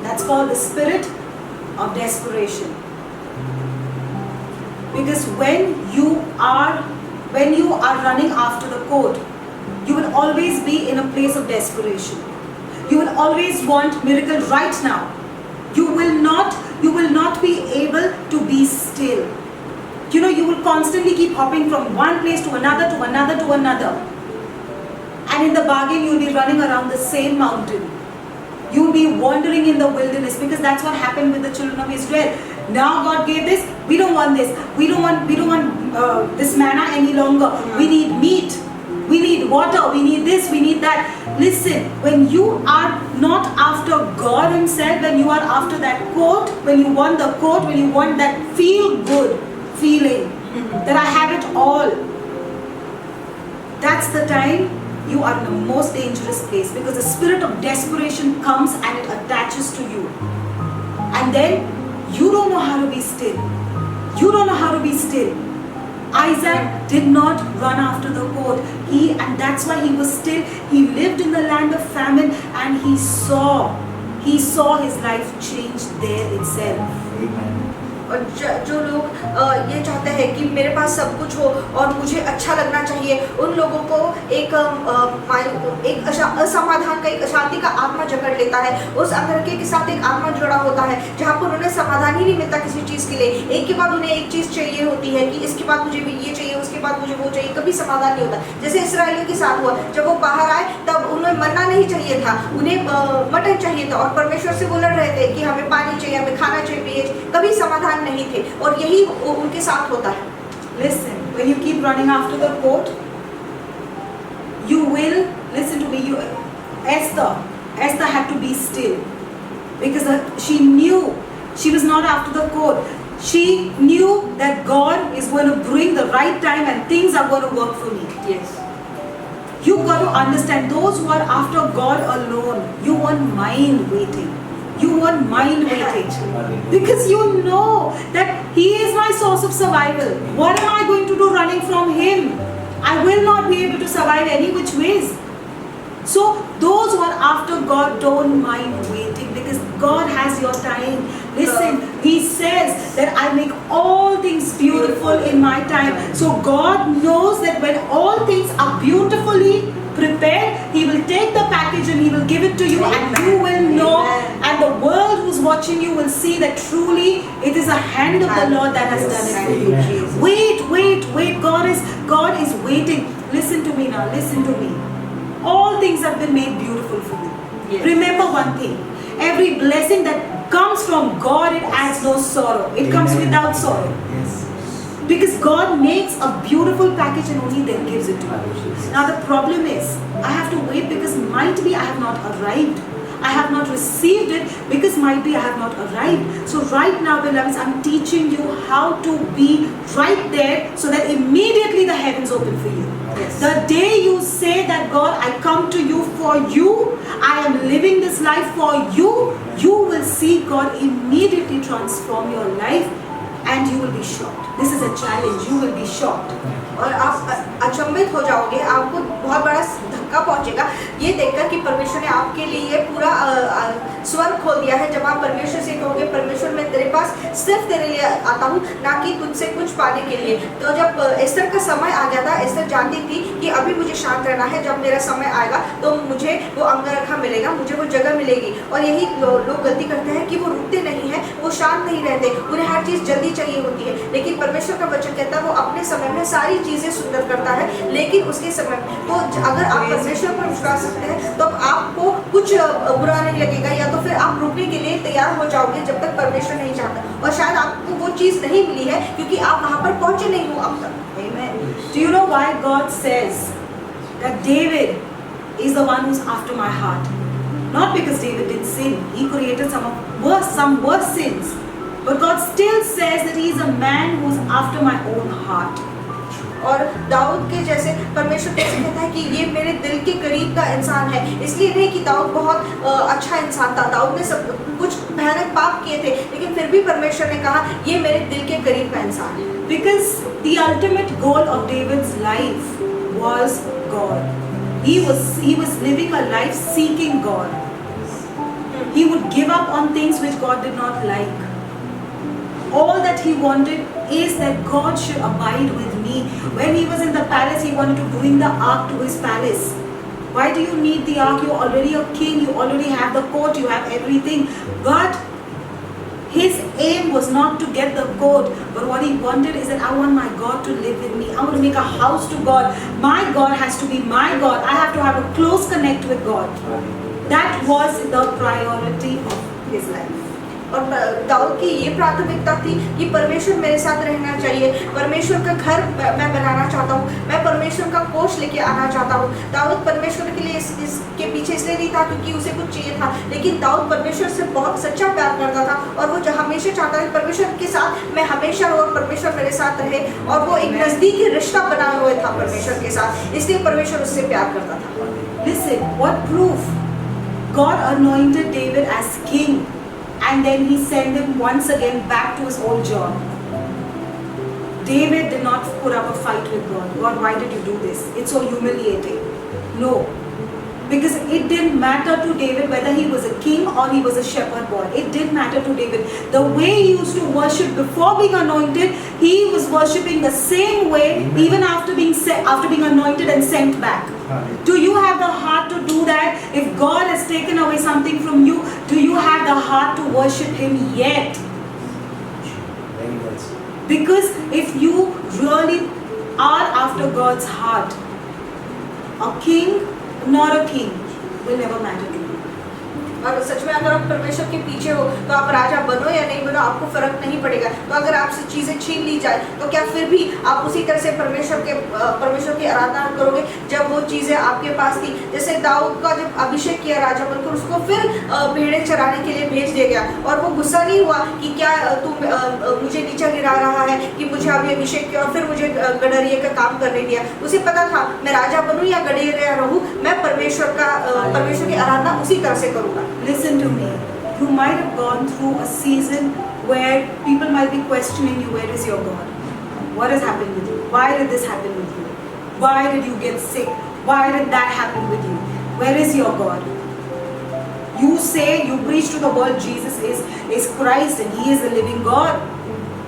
That's called the spirit of desperation. Because when you are running after the coat, you will always be in a place of desperation. You will always want miracle right now. You will not be able to be still. You know, you will constantly keep hopping from one place to another, to another, to another. And in the bargain, you will be running around the same mountain. You will be wandering in the wilderness, because that's what happened with the children of Israel. Now God gave this, we don't want this. We don't want this manna any longer. We need meat. We need water, we need this, we need that. Listen, when you are not after God Himself, when you are after that coat, when you want the coat, when you want that feel good feeling, that I have it all, that's the time you are in the most dangerous place, because the spirit of desperation comes and it attaches to you. And then you don't know how to be still. You don't know how to be still. Isaac did not run after the coat. And that's why he was still. He lived in the land of famine, and he saw his life change there itself. Amen. और जो लोग ये चाहते हैं कि मेरे पास सब कुछ हो और मुझे अच्छा लगना चाहिए, उन लोगों को एक असमाधान का, एक अशांति का आत्मा जकड़ लेता है। उस अंगरखे के साथ एक आत्मा जुड़ा होता है, जहाँ पर उन्हें समाधान ही नहीं मिलता किसी चीज़ के लिए। एक के बाद उन्हें एक चीज़ चाहिए होती है कि इसके बाद मुझे भी ये चाहिए, उसके बाद मुझे वो चाहिए, कभी समाधान नहीं होता। जैसे इस्राएलियों के साथ हुआ, जब वो बाहर आए तब उन्हें मन्ना नहीं चाहिए था, उन्हें मटन चाहिए था, और परमेश्वर से वो लड़ रहे थे कि हमें पानी चाहिए, हमें खाना चाहिए, कभी समाधान नहीं थे। और यही उनके साथ होता है। Listen, when you keep running after the coat, you will, listen to me, Esther had to be still, because she knew she was not after the coat. She knew that God is going to bring the right time and things are going to work for me. Yes. You got to understand, those who are after God alone, you won't mind waiting. You won't mind waiting, because you know that He is my source of survival. What am I going to do running from Him? I will not be able to survive any which ways. So those who are after God don't mind waiting, because God has your time. Listen, He says that I make all things beautiful in my time. So God knows that when all things are beautifully prepared, He will take the package package and He will give it to you, and you will know, and the world who's watching you will see that truly it is a hand of the Lord that has done it for you. Wait. God is waiting. Listen to me now. Listen to me. All things have been made beautiful for you. Yes. Remember one thing. Every blessing that comes from God, it adds no sorrow. It comes without sorrow. Yes. Because God makes a beautiful package and only then gives it to you. Now the problem is, I have to wait because might be I have not arrived. I have not received it because might be I have not arrived. So right now, beloveds, I'm teaching you how to be right there so that immediately the heavens open for you. Yes. The day you say that God, I come to you for you, I am living this life for you, you will see God immediately transform your life and you will be shocked. This is a challenge. You will be shocked. और आप अचंभित हो जाओगे, आपको बहुत बड़ा धक्का पहुंचेगा ये देखकर कि परमेश्वर ने आपके लिए पूरा स्वर्ग खोल दिया है। जब आप परमेश्वर से कहोगे, परमेश्वर मैं तेरे पास सिर्फ तेरे लिए आता हूँ, ना कि तुझसे कुछ पाने के लिए। तो जब एस्तर का समय आ गया था, एस्तर जानती थी कि अभी मुझे शांत रहना है, जब मेरा समय आएगा तो मुझे वो अंगरखा मिलेगा, मुझे वो जगह मिलेगी। और यही लोग गलती करते हैं कि वो रुकते नहीं हैं, वो शांत नहीं रहते, उन्हें हर चीज़ जल्दी चाहिए होती है। लेकिन परमेश्वर का वचन कहता है वो अपने समय में सारी चीज़ें सुंदर करता है, लेकिन उसके समय में। तो अगर आप परमेश्वर पर विश्वास रखते हैं तो आपको कुछ बुरा नहीं लगेगा, या तो फिर आप रुकने के लिए तैयार हो जाओगे जब तक परमेश्वर नहीं चाहता। और शायद आपको वो चीज़ नहीं मिली है क्योंकि आप वहाँ पर पहुँचे नहीं हो अब तक। Amen. Do you know why God says that David is the one who's after my heart? Not because David did sin. He created some worse sins. But God still says that he is a man who's after my own heart. और दाऊद के जैसे परमेश्वर कैसे कहता है कि ये मेरे दिल के करीब का इंसान है। इसलिए नहीं कि दाऊद बहुत अच्छा इंसान था, दाऊद ने सब कुछ भयानक पाप किए थे, लेकिन फिर भी परमेश्वर ने कहा ये मेरे दिल के करीब का इंसान है। Because the ultimate goal of David's life was God. He was living a life seeking God. He would give up on things which God did not like. All that he wanted is that God should abide with me. When he was in the palace, he wanted to bring the ark to his palace. Why do you need the ark? You're already a king, you already have the court, you have everything. But his aim was not to get the court, but what he wanted is that I want my God to live with me. I want to make a house to God. My God has to be my God. I have to have a close connect with God. That was the priority of his life. और दाऊद की ये प्राथमिकता थी कि परमेश्वर मेरे साथ रहना चाहिए, परमेश्वर का घर मैं बनाना चाहता हूँ, मैं परमेश्वर का कोष लेके आना चाहता हूँ। दाऊद परमेश्वर के लिए इसके पीछे इसलिए नहीं था क्योंकि उसे कुछ चाहिए था, लेकिन दाऊद परमेश्वर से बहुत सच्चा प्यार करता था और वो हमेशा चाहता है परमेश्वर के साथ मैं हमेशा रहूँ और परमेश्वर मेरे साथ रहे। और वो एक नज़दीकी रिश्ता बनाए हुए था परमेश्वर के साथ, इसलिए परमेश्वर उससे प्यार करता था। Listen, what proof? God anointed David as king. And then he sent him once again back to his old job. David did not put up a fight with God. God, why did you do this? It's so humiliating. No. Because it didn't matter to David whether he was a king or he was a shepherd boy. It didn't matter to David. The way he used to worship before being anointed, he was worshipping the same way even after being anointed and sent back. Do you have the heart to do that? If God has taken away something from you, do you have the heart to worship Him yet? Because if you really are after God's heart, a king, not a king, will never matter to you. और सच में अगर आप परमेश्वर के पीछे हो तो आप राजा बनो या नहीं बनो आपको फर्क नहीं पड़ेगा। तो अगर आपसे चीज़ें छीन ली जाए तो क्या फिर भी आप उसी तरह से परमेश्वर की आराधना करोगे जब वो चीज़ें आपके पास थी? जैसे दाऊद का जब अभिषेक किया राजा बनकर, उसको फिर भेड़ें चराने के लिए भेज दिया गया और वो गुस्सा नहीं हुआ कि क्या तू मुझे नीचा गिरा रहा है कि मुझे अभी अभिषेक किया और फिर मुझे गडरिये का काम करने दिया। उसे पता था मैं राजा बनूं या गडरिया रहूं, मैं परमेश्वर की आराधना उसी तरह से करूँगा। Listen to me. You might have gone through a season where people might be questioning you, where is your God? What has happened with you? Why did this happen with you? Why did you get sick? Why did that happen with you? Where is your God? You say, you preach to the world Jesus is Christ and He is the living God.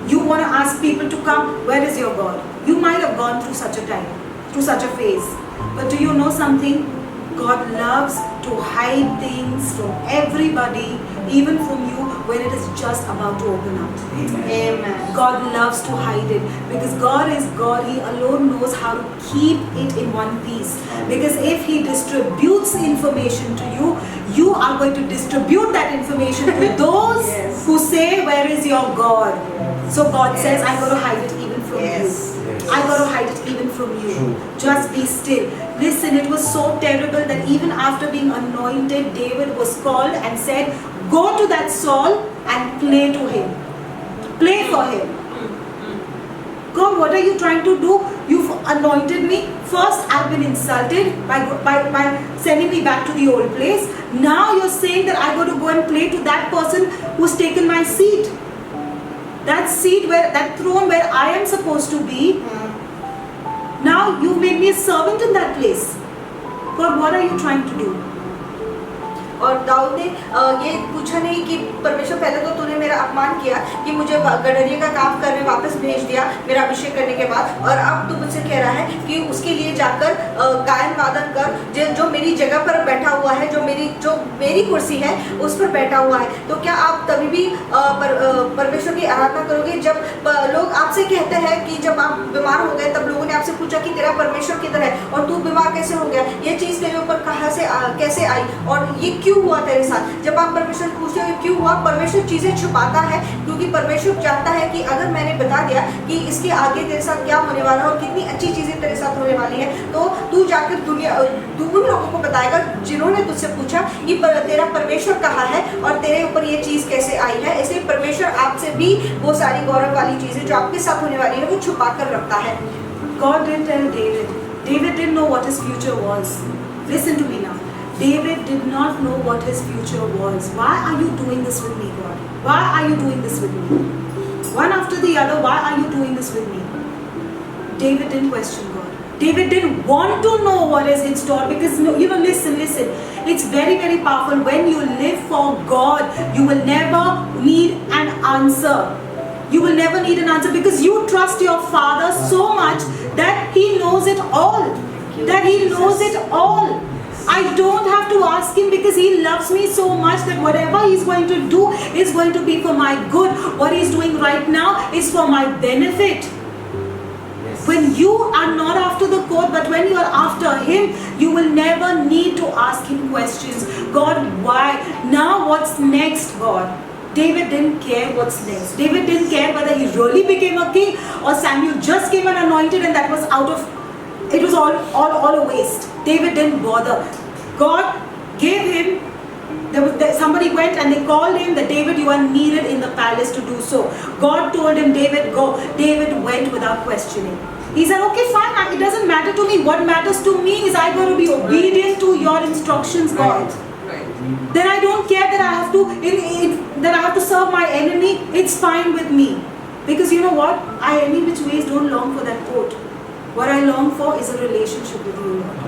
You want to ask people to come, where is your God? You might have gone through such a time, through such a phase. But do you know something? God loves to hide things from everybody, even from you, when it is just about to open up. Amen. God loves to hide it because God is God. He alone knows how to keep it in one piece. Because if He distributes information to you, you are going to distribute that information to those Yes. who say, "Where is your God?" So God says, "I'm going to hide it even from Yes. you. I'm going to hide it even from you. Just be still." Listen, it was so terrible that even after being anointed, David was called and said, "Go to that Saul and play to him. Play for him." God, what are you trying to do? You've anointed me. First, I've been insulted by sending me back to the old place. Now you're saying that I got to go and play to that person who's taken my seat. That seat, that throne where I am supposed to be. Now you've made me a servant in that place. God, what are you trying to do? और दाऊद ने ये पूछा नहीं कि परमेश्वर पहले तो तूने मेरा अपमान किया कि मुझे गडरिये का काम करने वापस भेज दिया मेरा अभिषेक करने के बाद, और अब तू मुझसे कह रहा है कि उसके लिए जाकर गायन वादन कर जो मेरी जगह पर बैठा हुआ है, जो मेरी कुर्सी है उस पर बैठा हुआ है। तो क्या आप तभी भी परमेश्वर की आराधना करोगे जब लोग आपसे कहते हैं कि जब आप बीमार हो गए तब लोगों ने आपसे पूछा कि तेरा परमेश्वर किधर है और तू बीमार कैसे हो गया, ये चीज़ तेरे ऊपर कहाँ से कैसे आई और ये क्यों हुआ तेरे साथ? जब आप परमेश्वर से पूछते हो क्यों हुआ, परमेश्वर चीजें छुपाता है क्योंकि परमेश्वर जानता है कि अगर मैंने बता दिया कि इसके आगे तेरे साथ क्या होने वाला है और कितनी अच्छी चीजें तेरे साथ होने वाली है, तो तू जाकर उन लोगों को बताएगा जिन्होंने तुझसे पूछा कि तेरा परमेश्वर कहाँ है और तेरे ऊपर ये चीज कैसे आई है। इसलिए परमेश्वर आपसे भी वो सारी गौरव वाली चीजें जो आपके साथ होने वाली है वो छुपा कर रखता है। God didn't tell David. David didn't know what his future was. Listen to me now. David did not know what his future was. Why are you doing this with me, God? Why are you doing this with me? One after the other, why are you doing this with me? David didn't question God. David didn't want to know what is in store because, listen. It's very, very powerful. When you live for God, you will never need an answer. You will never need an answer because you trust your Father so much that He knows it all. That He knows it all. I don't have to ask Him because He loves me so much that whatever He's going to do is going to be for my good. What He's doing right now is for my benefit. When you are not after the court, but when you are after Him, you will never need to ask Him questions. God, why? Now what's next, God? David didn't care what's next. David didn't care whether he really became a king or Samuel just came and anointed and that was it was all a waste. David didn't bother. God gave him, somebody went and they called him that David, you are needed in the palace to do so. God told him, David, go. David went without questioning. He said, okay, fine, it doesn't matter to me. What matters to me is I'm going to be obedient to your instructions, God. Then I don't care that I have to serve my enemy. It's fine with me. Because you know what? I any which ways don't long for that court. What I long for is a relationship with you, Lord.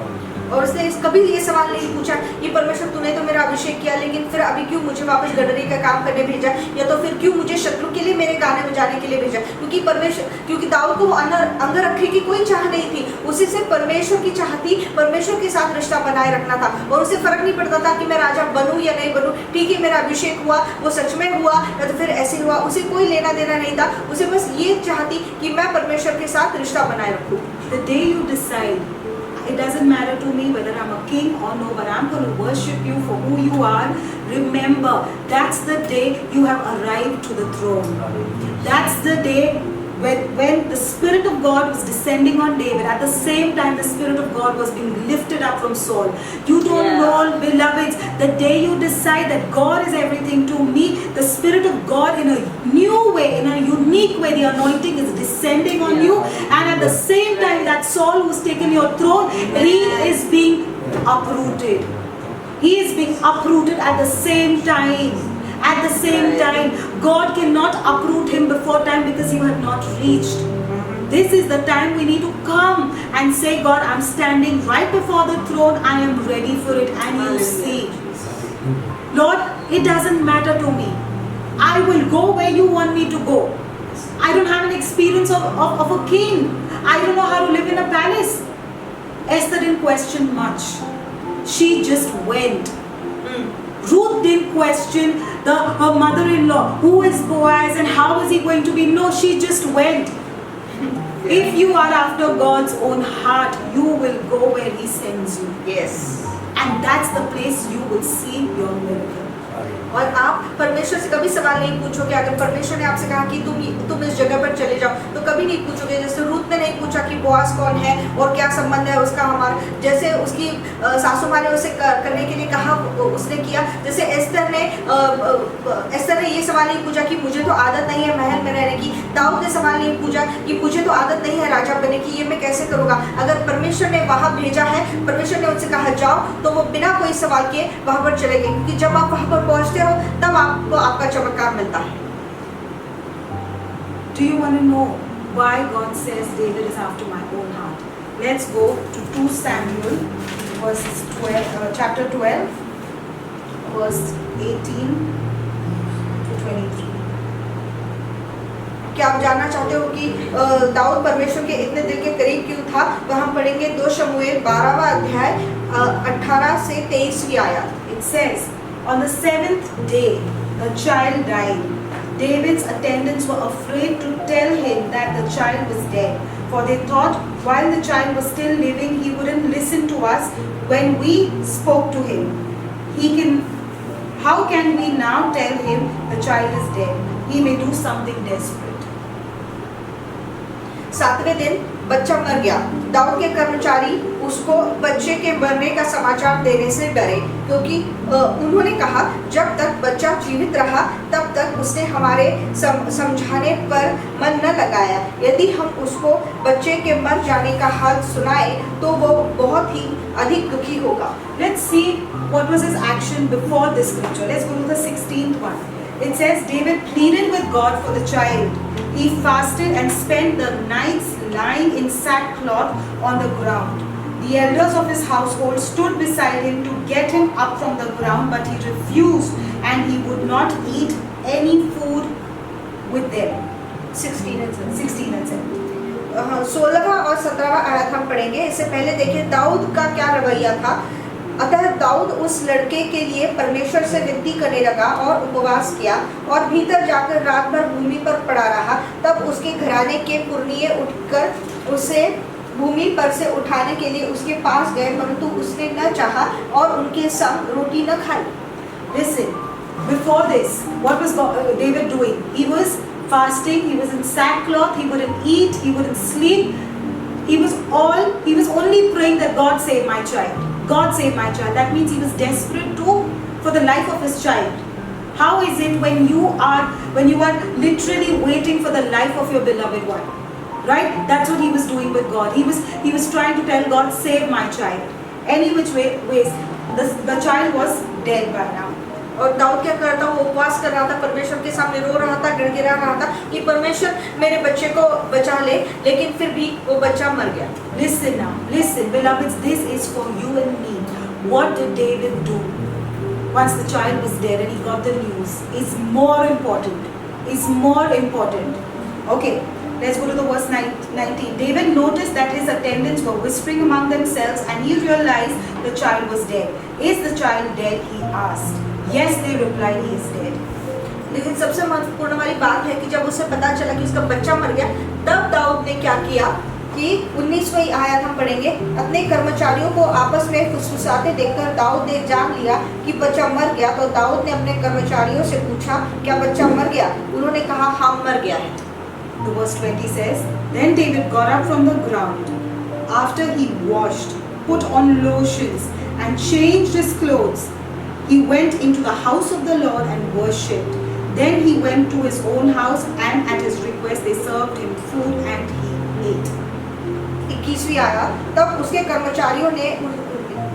और उसने कभी ये सवाल नहीं पूछा कि परमेश्वर तूने तो मेरा अभिषेक किया लेकिन फिर अभी क्यों मुझे वापस गडरी का काम करने भेजा, या तो फिर क्यों मुझे शत्रु के लिए मेरे गाने बजाने के लिए भेजा। क्योंकि दाऊद को अंगरक्षी की कोई चाह नहीं थी, उसी से परमेश्वर की चाह थी, परमेश्वर के साथ रिश्ता बनाए रखना था और उसे फर्क नहीं पड़ता था कि मैं राजा बनूं या नहीं बनूं। ठीक है, मेरा अभिषेक हुआ, वो सच में हुआ या तो फिर ऐसे हुआ, उसे कोई लेना देना नहीं था। उसे बस ये चाह थी कि मैं परमेश्वर के साथ रिश्ता बनाए रखूं। The day you decide, it doesn't matter to me whether I'm a king or no, but I'm going to worship you for who you are. Remember, that's the day you have arrived to the throne. That's the day when the Spirit of God was descending on David. At the same time, the Spirit of God was being lifted up from Saul. You don't know, beloveds, the day you decide that God is everything to me, the Spirit of God in a new way, in a unique way, the anointing is descending on you. And at the same time, that Saul who's taken your throne, he is being uprooted. He is being uprooted at the same time. At the same time, God cannot uproot him before time because you have not reached. This is the time we need to come and say, God, I'm standing right before the throne. I am ready for it. And you see, Lord, it doesn't matter to me. I will go where you want me to go. I don't have an experience of a king. I don't know how to live in a palace. Esther didn't question much. she just went. Ruth didn't question her mother-in-law, who is Boaz and how is he going to be. No, she just went. If you are after God's own heart, you will go where he sends you. Yes. And that's the place you will see your miracle. और आप परमेश्वर से कभी सवाल नहीं पूछोगे। अगर परमेश्वर ने आपसे कहा कि तुम इस जगह पर चले जाओ, तो कभी नहीं पूछोगे। जैसे रूथ ने नहीं पूछा कि बोआज कौन है और क्या संबंध है उसका हमारा, जैसे उसकी सासू माँ ने उसे करने के लिए कहा, उसने किया। जैसे एस्तर ने ये सवाल नहीं पूछा कि मुझे तो आदत नहीं है महल में रहने की। दाऊद ने सवाल नहीं पूछा कि मुझे तो आदत नहीं है राजा बनने की, ये मैं कैसे करूँगा। अगर परमेश्वर ने वहाँ भेजा है, परमेश्वर ने उनसे कहा जाओ, तो वो बिना कोई सवाल किए वहाँ पर चले गए, क्योंकि जब आप वहाँ पर पहुँचते हो तब आपको आपका चमत्कार मिलता है। Do you want to know why God says David is after my own heart? Let's go to 2 Samuel chapter 12, verse 18 to 23. क्या आप जानना चाहते हो कि दाऊद परमेश्वर के इतने दिल के करीब क्यों था? तो हम पढ़ेंगे 2 शमूएल 12वां अध्याय 18 से 23वीं आयत। It says, on the 7th day, the child died. David's attendants were afraid to tell him that the child was dead, for they thought while the child was still living, he wouldn't listen to us when we spoke to him. How can we now tell him the child is dead? He may do something desperate. 7वें दिन बच्चा मर गया। दाऊद के कर्मचारी उसको बच्चे के मरने का समाचार देने से डरे, क्योंकि उन्होंने कहा जब तक बच्चा जीवित रहा तब तक उसने हमारे समझाने पर मन न लगाया। यदि हम उसको बच्चे के मर जाने का हाल सुनाए तो वो बहुत ही अधिक दुखी होगा। Let's see what was his action before this scripture. Let's go to the 16th one. It says, David pleaded with God for the child. He fasted and spent the nights lying in sackcloth on the ground. The elders of his household stood beside him to get him up from the ground, but he refused and he would not eat any food with them. 16 and 17. 16वां और 17वां आयत हम पढ़ेंगे। इससे पहले देखिए दाऊद का क्या रवैया था। अतः दाऊद उस लड़के के लिए परमेश्वर से विनती करने लगा और उपवास किया और भीतर जाकर रात भर भूमि पर पड़ा रहा। तब उसके घराने के पुरनिये उठकर उसे भूमि पर से उठाने के लिए उसके पास गए, परंतु उसने न चाहा और उनके संग रोटी न खाई। Listen, before this, what was David doing? He was fasting, he was in sackcloth, he wouldn't eat, he wouldn't sleep. He was only praying that God save my child. God save my child. That means he was desperate for the life of his child. How is it when you are literally waiting for the life of your beloved one? Right? That's what he was doing with God. He was trying to tell God, save my child. Any which ways, the child was dead by now. और दाऊद क्या करता, वो उपवास कर रहा था, परमेश्वर के सामने रो रहा था, गिड़गिड़ा रहा था कि परमेश्वर मेरे बच्चे को बचा ले, लेकिन फिर भी वो बच्चा मर गया। Listen now, listen, beloveds, this is for you and me. What did David do once the child was dead and he got the news? Is more important. Okay, let's go to the verse 19. David noticed that his attendants were whispering among themselves and he realized the child was dead. Is the child dead? He asked. Yes, they replied, he is dead. लेकिन सबसे महत्वपूर्ण वाली बात है कि जब उसे पता चला कि उसका बच्चा मर गया, तब दाऊद ने क्या किया कि 19वीं आयत हम पढ़ेंगे। अपने कर्मचारियों को आपस में फुसफुसाते देखकर दाऊद ने जान लिया कि बच्चा मर गया। तो दाऊद ने अपने कर्मचारियों से पूछा, क्या बच्चा मर गया? उन्होंने कहा, हाँ मर गया है। The verse 20 says, Then David got up from the ground after he washed, put on lotions and changed his clothes. He went into the house of the Lord and worshipped. Then he went to his own house, and at his request they served him food and he ate. 21वीं आयत, तब उसके कर्मचारियों ने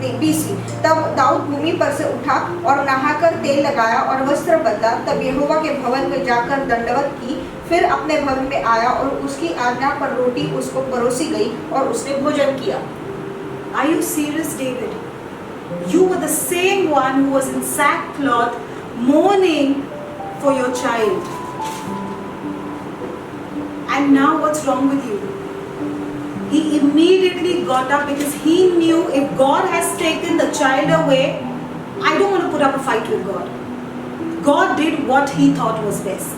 20वीं, तब दाऊद भूमि पर से उठा और नहाकर तेल लगाया और वस्त्र बदला। तब यहोवा के भवन में जाकर दंडवत की, फिर अपने भवन में आया और उसकी आज्ञा पर रोटी उसको परोसी गई और उसने भोजन किया। Are you serious, David? You were the same one who was in sackcloth mourning for your child. And now what's wrong with you? he immediately got up because he knew if God has taken the child away, I don't want to put up a fight with God. God did what he thought was best.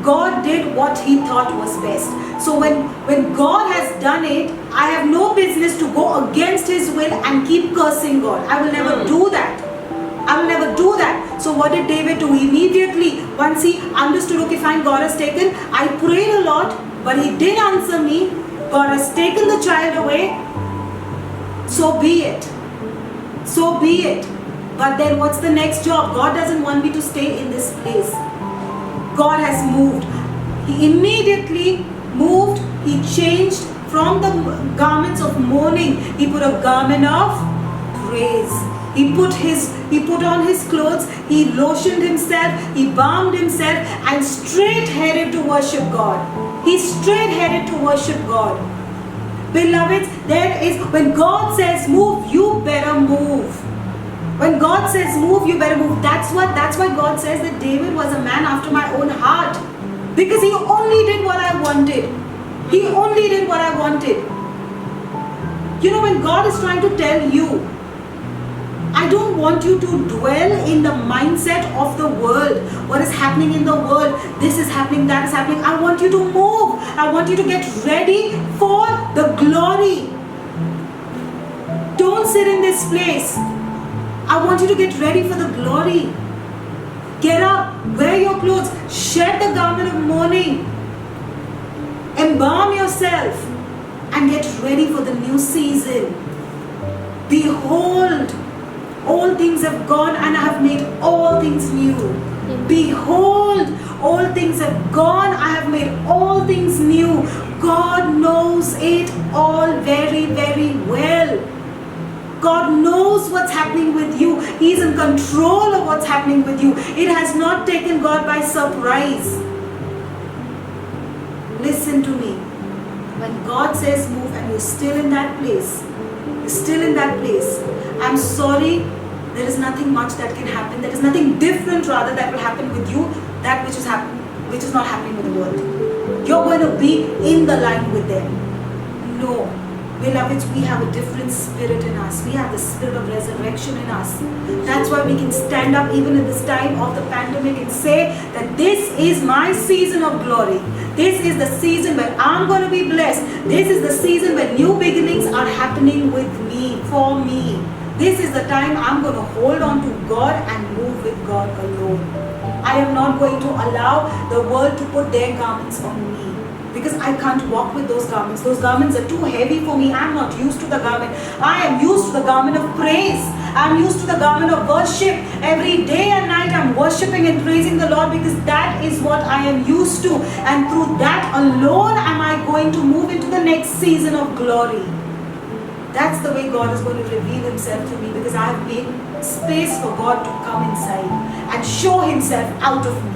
God did what he thought was best. So when God has done it, I have no business to go against his will and keep cursing God. I will never do that. I will never do that. So what did David do? Immediately, once he understood, okay, fine, God has taken, I prayed a lot, but he didn't answer me. God has taken the child away. So be it. So be it. But then what's the next job? God doesn't want me to stay in this place. God has moved. He immediately moved. He changed from the garments of mourning. He put a garment of praise. He put on his clothes. He lotioned himself. He balmed himself and straight headed to worship God. He straight headed to worship God. Beloveds, when God says move, you better move. When God says move, you better move. That's why God says that David was a man after my own heart. Because he only did what I wanted. He only did what I wanted. You know, when God is trying to tell you, I don't want you to dwell in the mindset of the world. What is happening in the world? This is happening, that is happening. I want you to move. I want you to get ready for the glory. Don't sit in this place. I want you to get ready for the glory. Get up, wear your clothes, shed the garment of mourning, embalm yourself, and get ready for the new season. Behold, all things have gone and I have made all things new. Behold, all things have gone, I have made all things new. God knows it all very, very well. God knows what's happening with you. He's in control of what's happening with you. It has not taken God by surprise. Listen to me. When God says move and you're still in that place, I'm sorry, there is nothing much that can happen. There is nothing different rather that will happen with you, that which is not happening with the world. You're going to be in the line with them. No. Beloveds, we have a different spirit in us. We have the spirit of resurrection in us. That's why we can stand up even in this time of the pandemic and say that this is my season of glory. This is the season where I'm going to be blessed. This is the season where new beginnings are happening with me, for me. This is the time I'm going to hold on to God and move with God alone. I am not going to allow the world to put their garments on me. Because I can't walk with those garments. Those garments are too heavy for me. I'm not used to the garment. I am used to the garment of praise. I'm used to the garment of worship. Every day and night I'm worshiping and praising the Lord because that is what I am used to. And through that alone am I going to move into the next season of glory. That's the way God is going to reveal himself to me because I have made space for God to come inside and show himself out of me.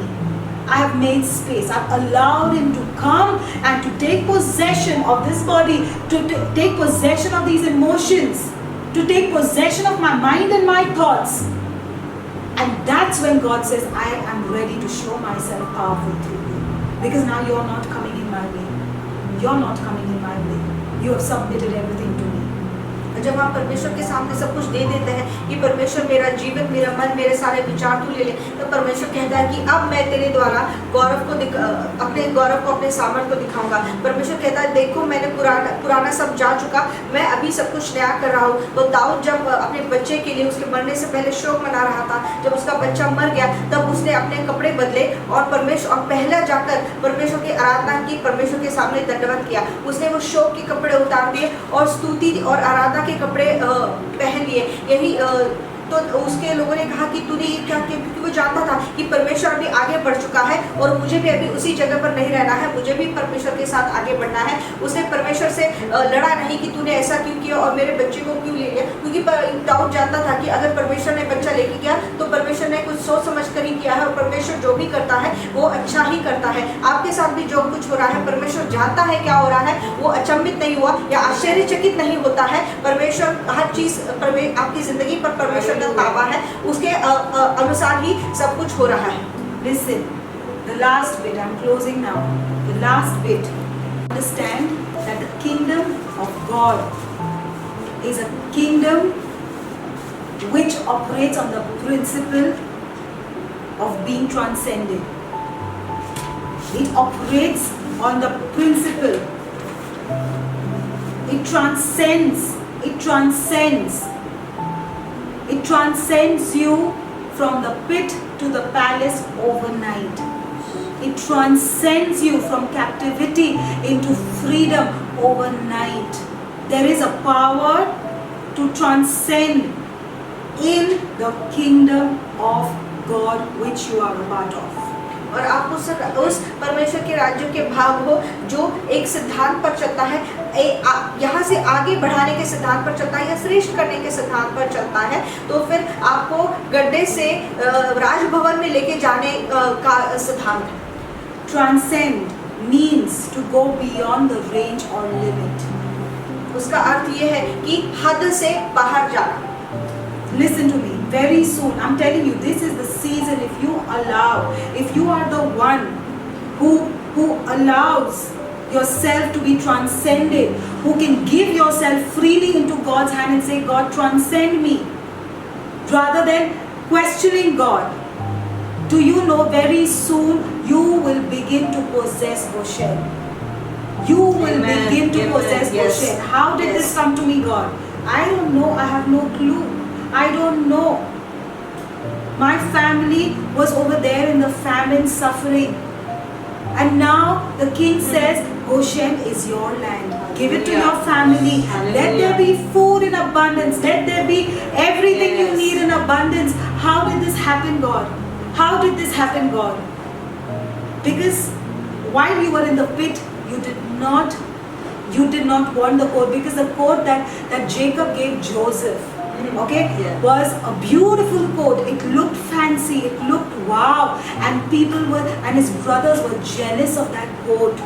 I have made space. I've allowed him to come and to take possession of this body, to take possession of these emotions, to take possession of my mind and my thoughts. And that's when God says, I am ready to show myself powerful through you. Because now you're not coming in my way. You're not coming in my way. You have submitted everything to me. जब आप परमेश्वर के सामने सब कुछ दे देते हैं कि परमेश्वर मेरा जीवन, मेरा मन, मेरे सारे विचार तू ले ले, तो परमेश्वर कहता है कि अब मैं तेरे द्वारा अपने गौरव को, अपने सामर्थ को दिखाऊंगा। परमेश्वर कहता है देखो मैंने पुराना सब जा चुका, मैं अभी सब कुछ नया कर रहा हूँ। तो दाऊद जब अपने बच्चे के लिए उसके मरने से पहले शोक मना रहा था, जब उसका बच्चा मर गया तब उसने अपने कपड़े बदले और पहले जाकर परमेश्वर की आराधना की, परमेश्वर के सामने दंडवत किया। उसने वो शोक के कपड़े उतार दिए और स्तुति और आराधना के कपड़े पहन लिए। यही तो उसके लोगों ने कहा कि तूने ये क्या किया, क्योंकि वो जानता था कि परमेश्वर अभी आगे बढ़ चुका है और मुझे भी अभी उसी जगह पर नहीं रहना है, मुझे भी परमेश्वर के साथ आगे बढ़ना है। उसने परमेश्वर से लड़ा नहीं कि तूने ऐसा क्यों किया और मेरे बच्चे को क्यों ले लिया, क्योंकि दाऊद जानता था कि अगर परमेश्वर ने बच्चा लेके गया तो परमेश्वर ने कुछ सोच समझ कर ही किया है और परमेश्वर जो भी करता है वो अच्छा ही करता है। आपके साथ भी जो कुछ हो रहा है परमेश्वर जानता है क्या हो रहा है, वो अचंभित नहीं हुआ या आश्चर्यचकित नहीं होता है। परमेश्वर हर चीज आपकी जिंदगी पर परमेश्वर ताबा है, उसके अनुसार ही सब कुछ हो रहा है। Listen, the last bit, I'm closing now. The last bit. understand that the kingdom of God is a kingdom which operates on the principle of being transcended. It operates on the principle. It transcends. It transcends. It transcends you from the pit to the palace overnight. It transcends you from captivity into freedom overnight. There is a power to transcend in the kingdom of God which you are a part of. और आप उस परमेश्वर के राज्य के भाग हो जो एक सिद्धांत पर चलता है, यहाँ से आगे बढ़ाने के सिद्धांत पर चलता है या श्रेष्ठ करने के सिद्धांत पर चलता है, तो फिर आपको गड्ढे से राजभवन में लेके जाने का सिद्धांत है। Transcend means to go beyond the range or limit. उसका अर्थ ये है कि हद से बाहर जाना। Listen to me, very soon, I'm telling you, this is the season. If you allow, if you are the one who allows yourself to be transcended, who can give yourself freely into God's hand and say, God, transcend me, rather than questioning God, do you know very soon you will begin to possess Goshen. You will begin to possess Goshen. How did this come to me, God? I don't know. I have no clue. I don't know. My family was over there in the famine suffering. And now the king says, Goshen is your land. Give it to your family. Let there be food in abundance. Let there be everything you need in abundance. How did this happen, God? How did this happen, God? Because while you were in the pit, you did not want the coat, because the coat that Jacob gave Joseph, was a beautiful coat. It looked fancy, it looked wow, and his brothers were jealous of that coat.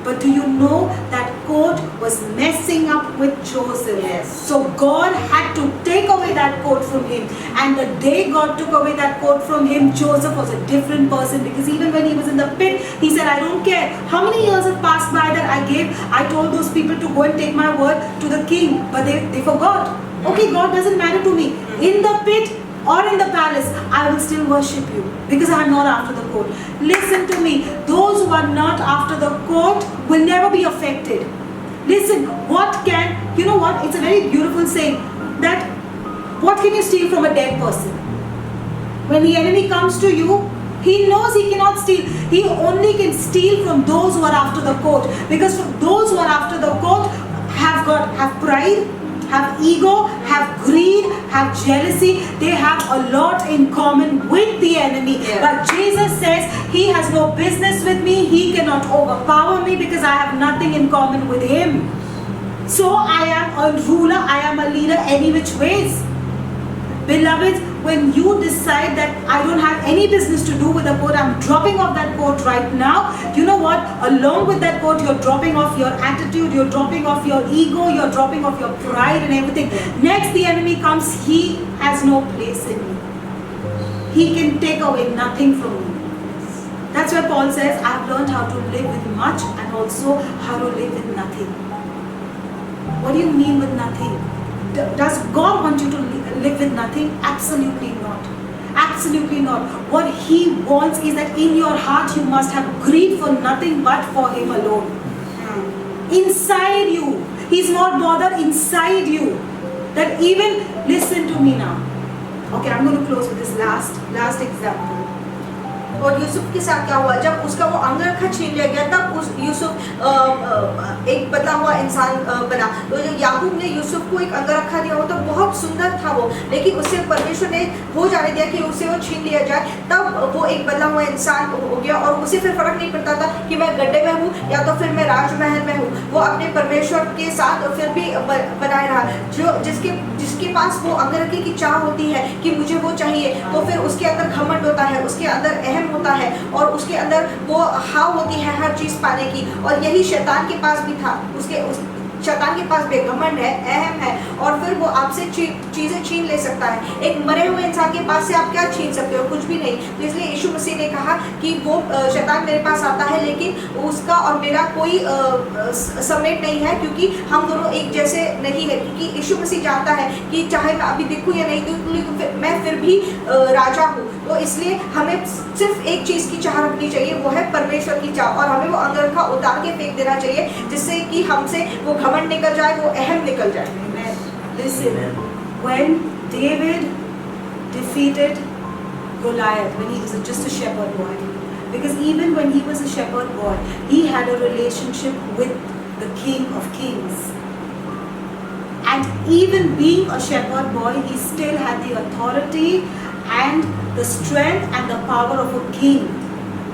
But do you know that coat was messing up with Joseph? Yes. So God had to take away that coat from him. And the day God took away that coat from him, Joseph was a different person. Because even when he was in the pit, he said, I don't care how many years have passed by that I told those people to go and take my word to the king. But they forgot. Okay, God doesn't matter to me. In the pit or in the palace, I will still worship you, because I am not after the coat. Listen to me. Those who are not after the coat will never be affected. Listen, you know what? It's a very beautiful saying that what can you steal from a dead person? When the enemy comes to you, he knows he cannot steal. He only can steal from those who are after the coat. Because those who are after the coat have pride, have ego, have greed, have jealousy. They have a lot in common with the enemy. But Jesus says he has no business with me. He cannot overpower me, because I have nothing in common with him. So I am a ruler, I am a leader any which ways. Beloved, when you decide that I don't have any business to do with the coat, I'm dropping off that coat right now. You know what? Along with that coat, you're dropping off your attitude, you're dropping off your ego, you're dropping off your pride and everything. Next, the enemy comes, he has no place in you. He can take away nothing from you. That's why Paul says, I've learned how to live with much and also how to live with nothing. What do you mean with nothing? Does God want you to live with nothing? Absolutely not. Absolutely not. What he wants is that in your heart you must have greed for nothing but for him alone. Inside you. He's not bothered inside you. That even, listen to me now. Okay, I'm going to close with this last example. और यूसुफ के साथ क्या हुआ? जब उसका वो अंगरखा छीन लिया गया, तब यूसुफ एक बदला हुआ इंसान बना। तो याकूब ने यूसुफ को एक अंगरखा दिया, वो तो बहुत सुंदर था वो, लेकिन उससे परमेश्वर ने हो जाने दिया कि उसे वो छीन लिया जाए। तब वो एक बदला हुआ इंसान हो गया, और उसे फिर फर्क नहीं पड़ता था कि मैं गड्ढे में हूँ या तो फिर मैं राजमहल में हूँ। वो अपने परमेश्वर के साथ फिर भी बनाए रहा। जिसके पास वो अंगरखे की चाह होती है कि मुझे वो चाहिए, तो फिर उसके अंदर घमंड होता है, उसके अंदर अहम होता है, और उसके अंदर वो हाव होती है हर चीज पाने की। और यही शैतान के पास भी था। शैतान के पास बेघमंड है, अहम है, और फिर वो आपसे चीजें छीन ले सकता है। एक मरे हुए इंसान के पास से आप क्या छीन सकते हो? कुछ भी नहीं। तो इसलिए यीशु मसीह ने कहा कि वो शैतान मेरे पास आता है, लेकिन उसका और मेरा कोई समेट नहीं है, क्योंकि हम दोनों एक जैसे नहीं है। क्योंकि यीशु मसीह जानता है कि चाहे मैं अभी दिखूं या नहीं दिखूं, मैं फिर भी राजा हूँ। तो इसलिए हमें सिर्फ एक चीज की चाह रखनी चाहिए, वो है परमेश्वर की चाह, और हमें वो अंगरखा उतार के फेंक देना चाहिए, जिससे कि हमसे वो घमंड निकल जाए, वो अहम निकल जाए। Listen, when David defeated Goliath, when he was just a shepherd boy, because even when he was a shepherd boy, he had a relationship with the King of Kings. And even being a shepherd boy, he still had the authority and the strength and the power of a king.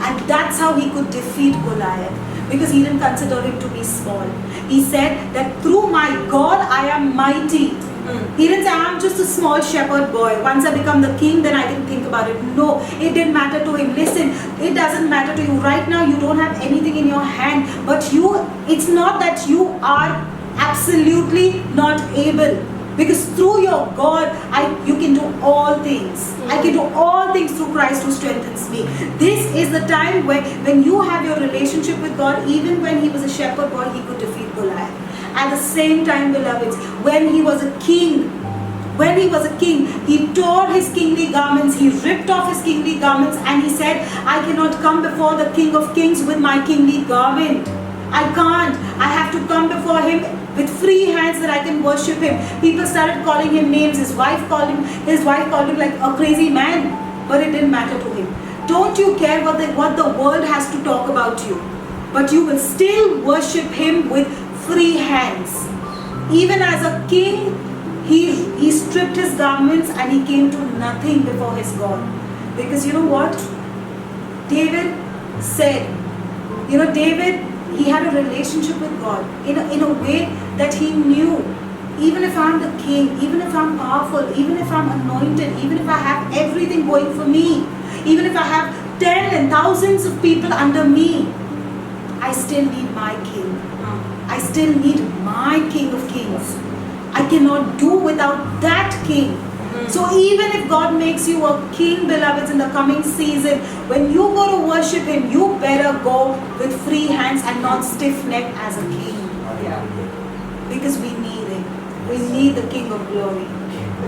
And that's how he could defeat Goliath, because he didn't consider him to be small. He said that through my God I am mighty. He didn't say I'm just a small shepherd boy. Once I become the king, then I can think about it. No, it didn't matter to him. Listen, it doesn't matter to you. Right now you don't have anything in your hand, but it's not that you are absolutely not able. Because through your God, you can do all things. I can do all things through Christ who strengthens me. This is the time when you have your relationship with God. Even when he was a shepherd boy, he could defeat Goliath. At the same time, beloveds, when he was a king, he tore his kingly garments, he ripped off his kingly garments, and he said, I cannot come before the King of Kings with my kingly garment. I can't. I have to come before him with free hands that I can worship him. People started calling him names. His wife called him like a crazy man, but it didn't matter to him. Don't you care what the world has to talk about you, but you will still worship him with free hands. Even as a king, he stripped his garments and he came to nothing before his God. Because you know what? David said, David, he had a relationship with God in a way that he knew, even if I'm the king, even if I'm powerful, even if I'm anointed, even if I have everything going for me, even if I have 10 and thousands of people under me, I still need my king. I still need my King of Kings. I cannot do without that king. So even if God makes you a king, beloveds, in the coming season, when you go to worship him, you better go with free hands and not stiff-necked as a king. Because we need him. We need the King of Glory.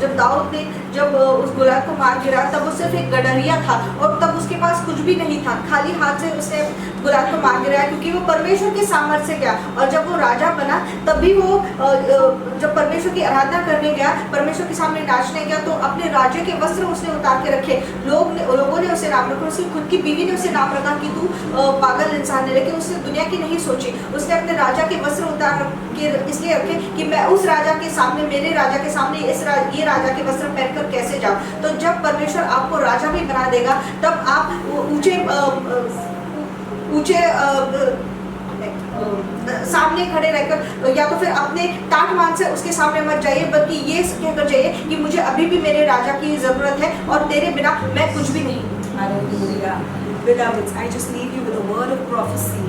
जब दाऊद ने जब उस गुलाब को मार गिरा, तब वो सिर्फ एक गडरिया था, और तब उसके पास कुछ भी नहीं था, खाली हाथ से उसने गुलाब को मार गिराया, क्योंकि वो परमेश्वर के सामर्थ्य से गया। और जब वो राजा बना, तब भी वो जब परमेश्वर की आराधना करने गया, परमेश्वर के सामने नाचने गया, तो अपने राज्य के वस्त्र उसने उतार के रखे। लोगों ने उसे नाम रखा, उसकी खुद की बीवी ने उसे नाम रखा कि तू पागल इंसान है, लेकिन उसने दुनिया की नहीं सोची। उसने अपने राजा के वस्त्र उतार के इसलिए रखे कि मैं उस राजा के सामने, मेरे राजा के सामने ये राजा के वस्त्र पहनकर कैसे जाऊं। तो जब परमेश्वर आपको राजा भी बना देगा, तब आप ऊंचे सामने खड़े रहकर, या तो फिर अपने टाट मान से उसके सामने मत जाइए, बल्कि ये कहकर जाइए कि मुझे अभी भी मेरे राजा की जरूरत है, और तेरे बिना मैं कुछ भी नहीं। Hallelujah. Beloveds, I just leave you with a word of prophecy.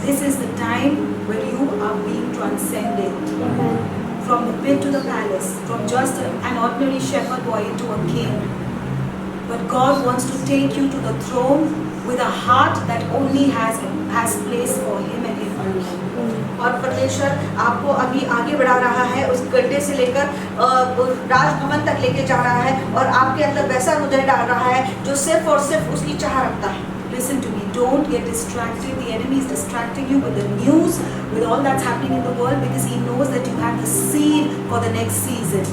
This is the time where you are being transcended. From the pit to the palace, from just an ordinary shepherd boy into a king. But God wants to take you to the throne with a heart that only has place for him and him alone. और परमेश्वर आपको अभी आगे बढ़ा रहा है, उस गड्ढे से लेकर राजभवन तक लेके जा रहा है, और आपके अंदर वैसा हृदय डाल रहा है जो सिर्फ और सिर्फ उसकी चाह रखता है। Listen to me, don't get distracted. The enemy is distracting you with the news, with all that's happening in the world, because he knows that you have the seed for the next season.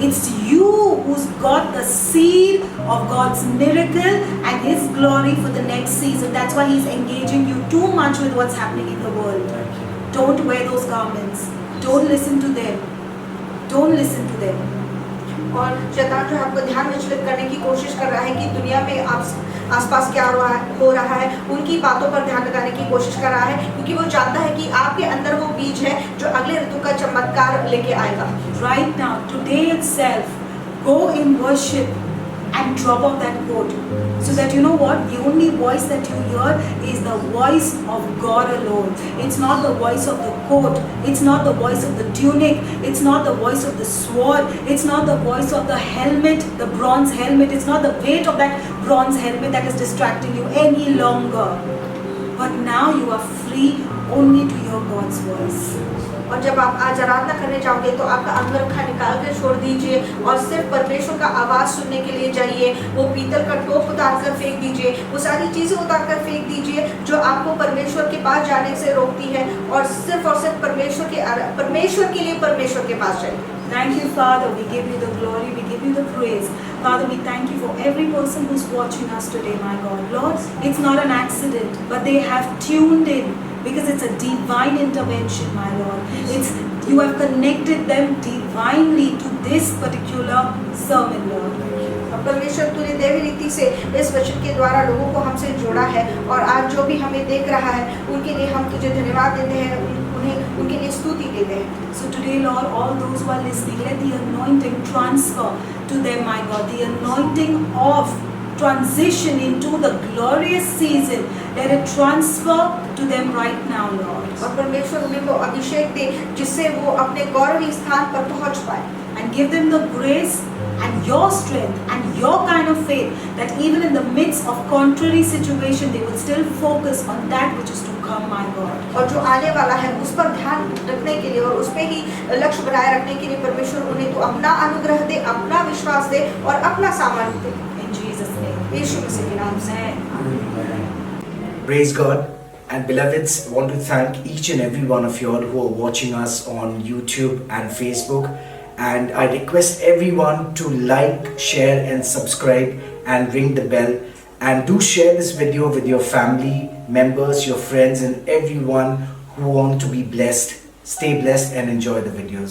It's you who's got the seed of God's miracle and his glory for the next season. That's why he's engaging you too much with what's happening in the world. Don't wear those garments. Don't listen to them. Don't listen to them. और शैतान जो आपको ध्यान विचलित करने की कोशिश कर रहा है कि दुनिया में आसपास क्या हो रहा है, उनकी बातों पर ध्यान लगाने की कोशिश कर रहा है, क्योंकि वो जानता है कि आपके अंदर वो बीज है जो अगले ऋतु का चमत्कार लेके आएगा। Right now, today itself, go in worship. and drop off that coat. So that you know what? The only voice that you hear is the voice of God alone. It's not the voice of the coat. It's not the voice of the tunic. It's not the voice of the sword. It's not the voice of the helmet, the bronze helmet. It's not the weight of that bronze helmet that is distracting you any longer. But now you are free only to hear God's voice. और जब आप आज आराधना करने जाओगे तो आपका अंगरखा निकाल कर छोड़ दीजिए और सिर्फ परमेश्वर का आवाज़ सुनने के लिए जाइए। वो पीतल का टोप उतार कर फेंक दीजिए, वो सारी चीज़ें उतार कर फेंक दीजिए जो आपको परमेश्वर के पास जाने से रोकती है, और सिर्फ परमेश्वर के लिए परमेश्वर के पास जाइए। Thank you, Father. We give you the glory. We give you the praise. Father, we thank you for every person who's watching us today, my God. Lord, it's not an accident, but they have tuned in because it's a divine intervention, my Lord. You have connected them divinely to this particular sermon, Lord. परमेश्वर तूने दैवी रीति से इस वचन के द्वारा लोगों को हमसे जोड़ा है, और आज जो भी हमें देख रहा है उनके लिए हम तुझे धन्यवाद देते हैं, उन्हें उनके लिए स्तुति देते हैं। So today, Lord, all those who are listening, let the anointing transfer to them, my God. The anointing of transition into the glorious season, let it transfer to them right now, Lord. और परमेश्वर उन्हें वो अभिषेक दे जिससे वो अपने गौरवी स्थान पर पहुंच पाए। And give them the grace and your strength and your kind of faith that even in the midst of contrary situation, they will still focus on that which is to come, my God. और जो आने वाला है उस पर ध्यान रखने के लिए और उस पे ही लक्ष्य बनाए रखने के लिए परमेश्वर उन्हें तो अपना अनुग्रह दे, अपना विश्वास दे और अपना सामर्थ्य दे। In Jesus' name. यीशु मसीह के नाम से। Praise God. And beloveds, I want to thank each and every one of you all who are watching us on YouTube and Facebook. And I request everyone to like, share and subscribe and ring the bell. And do share this video with your family members, your friends and everyone who want to be blessed. Stay blessed and enjoy the videos.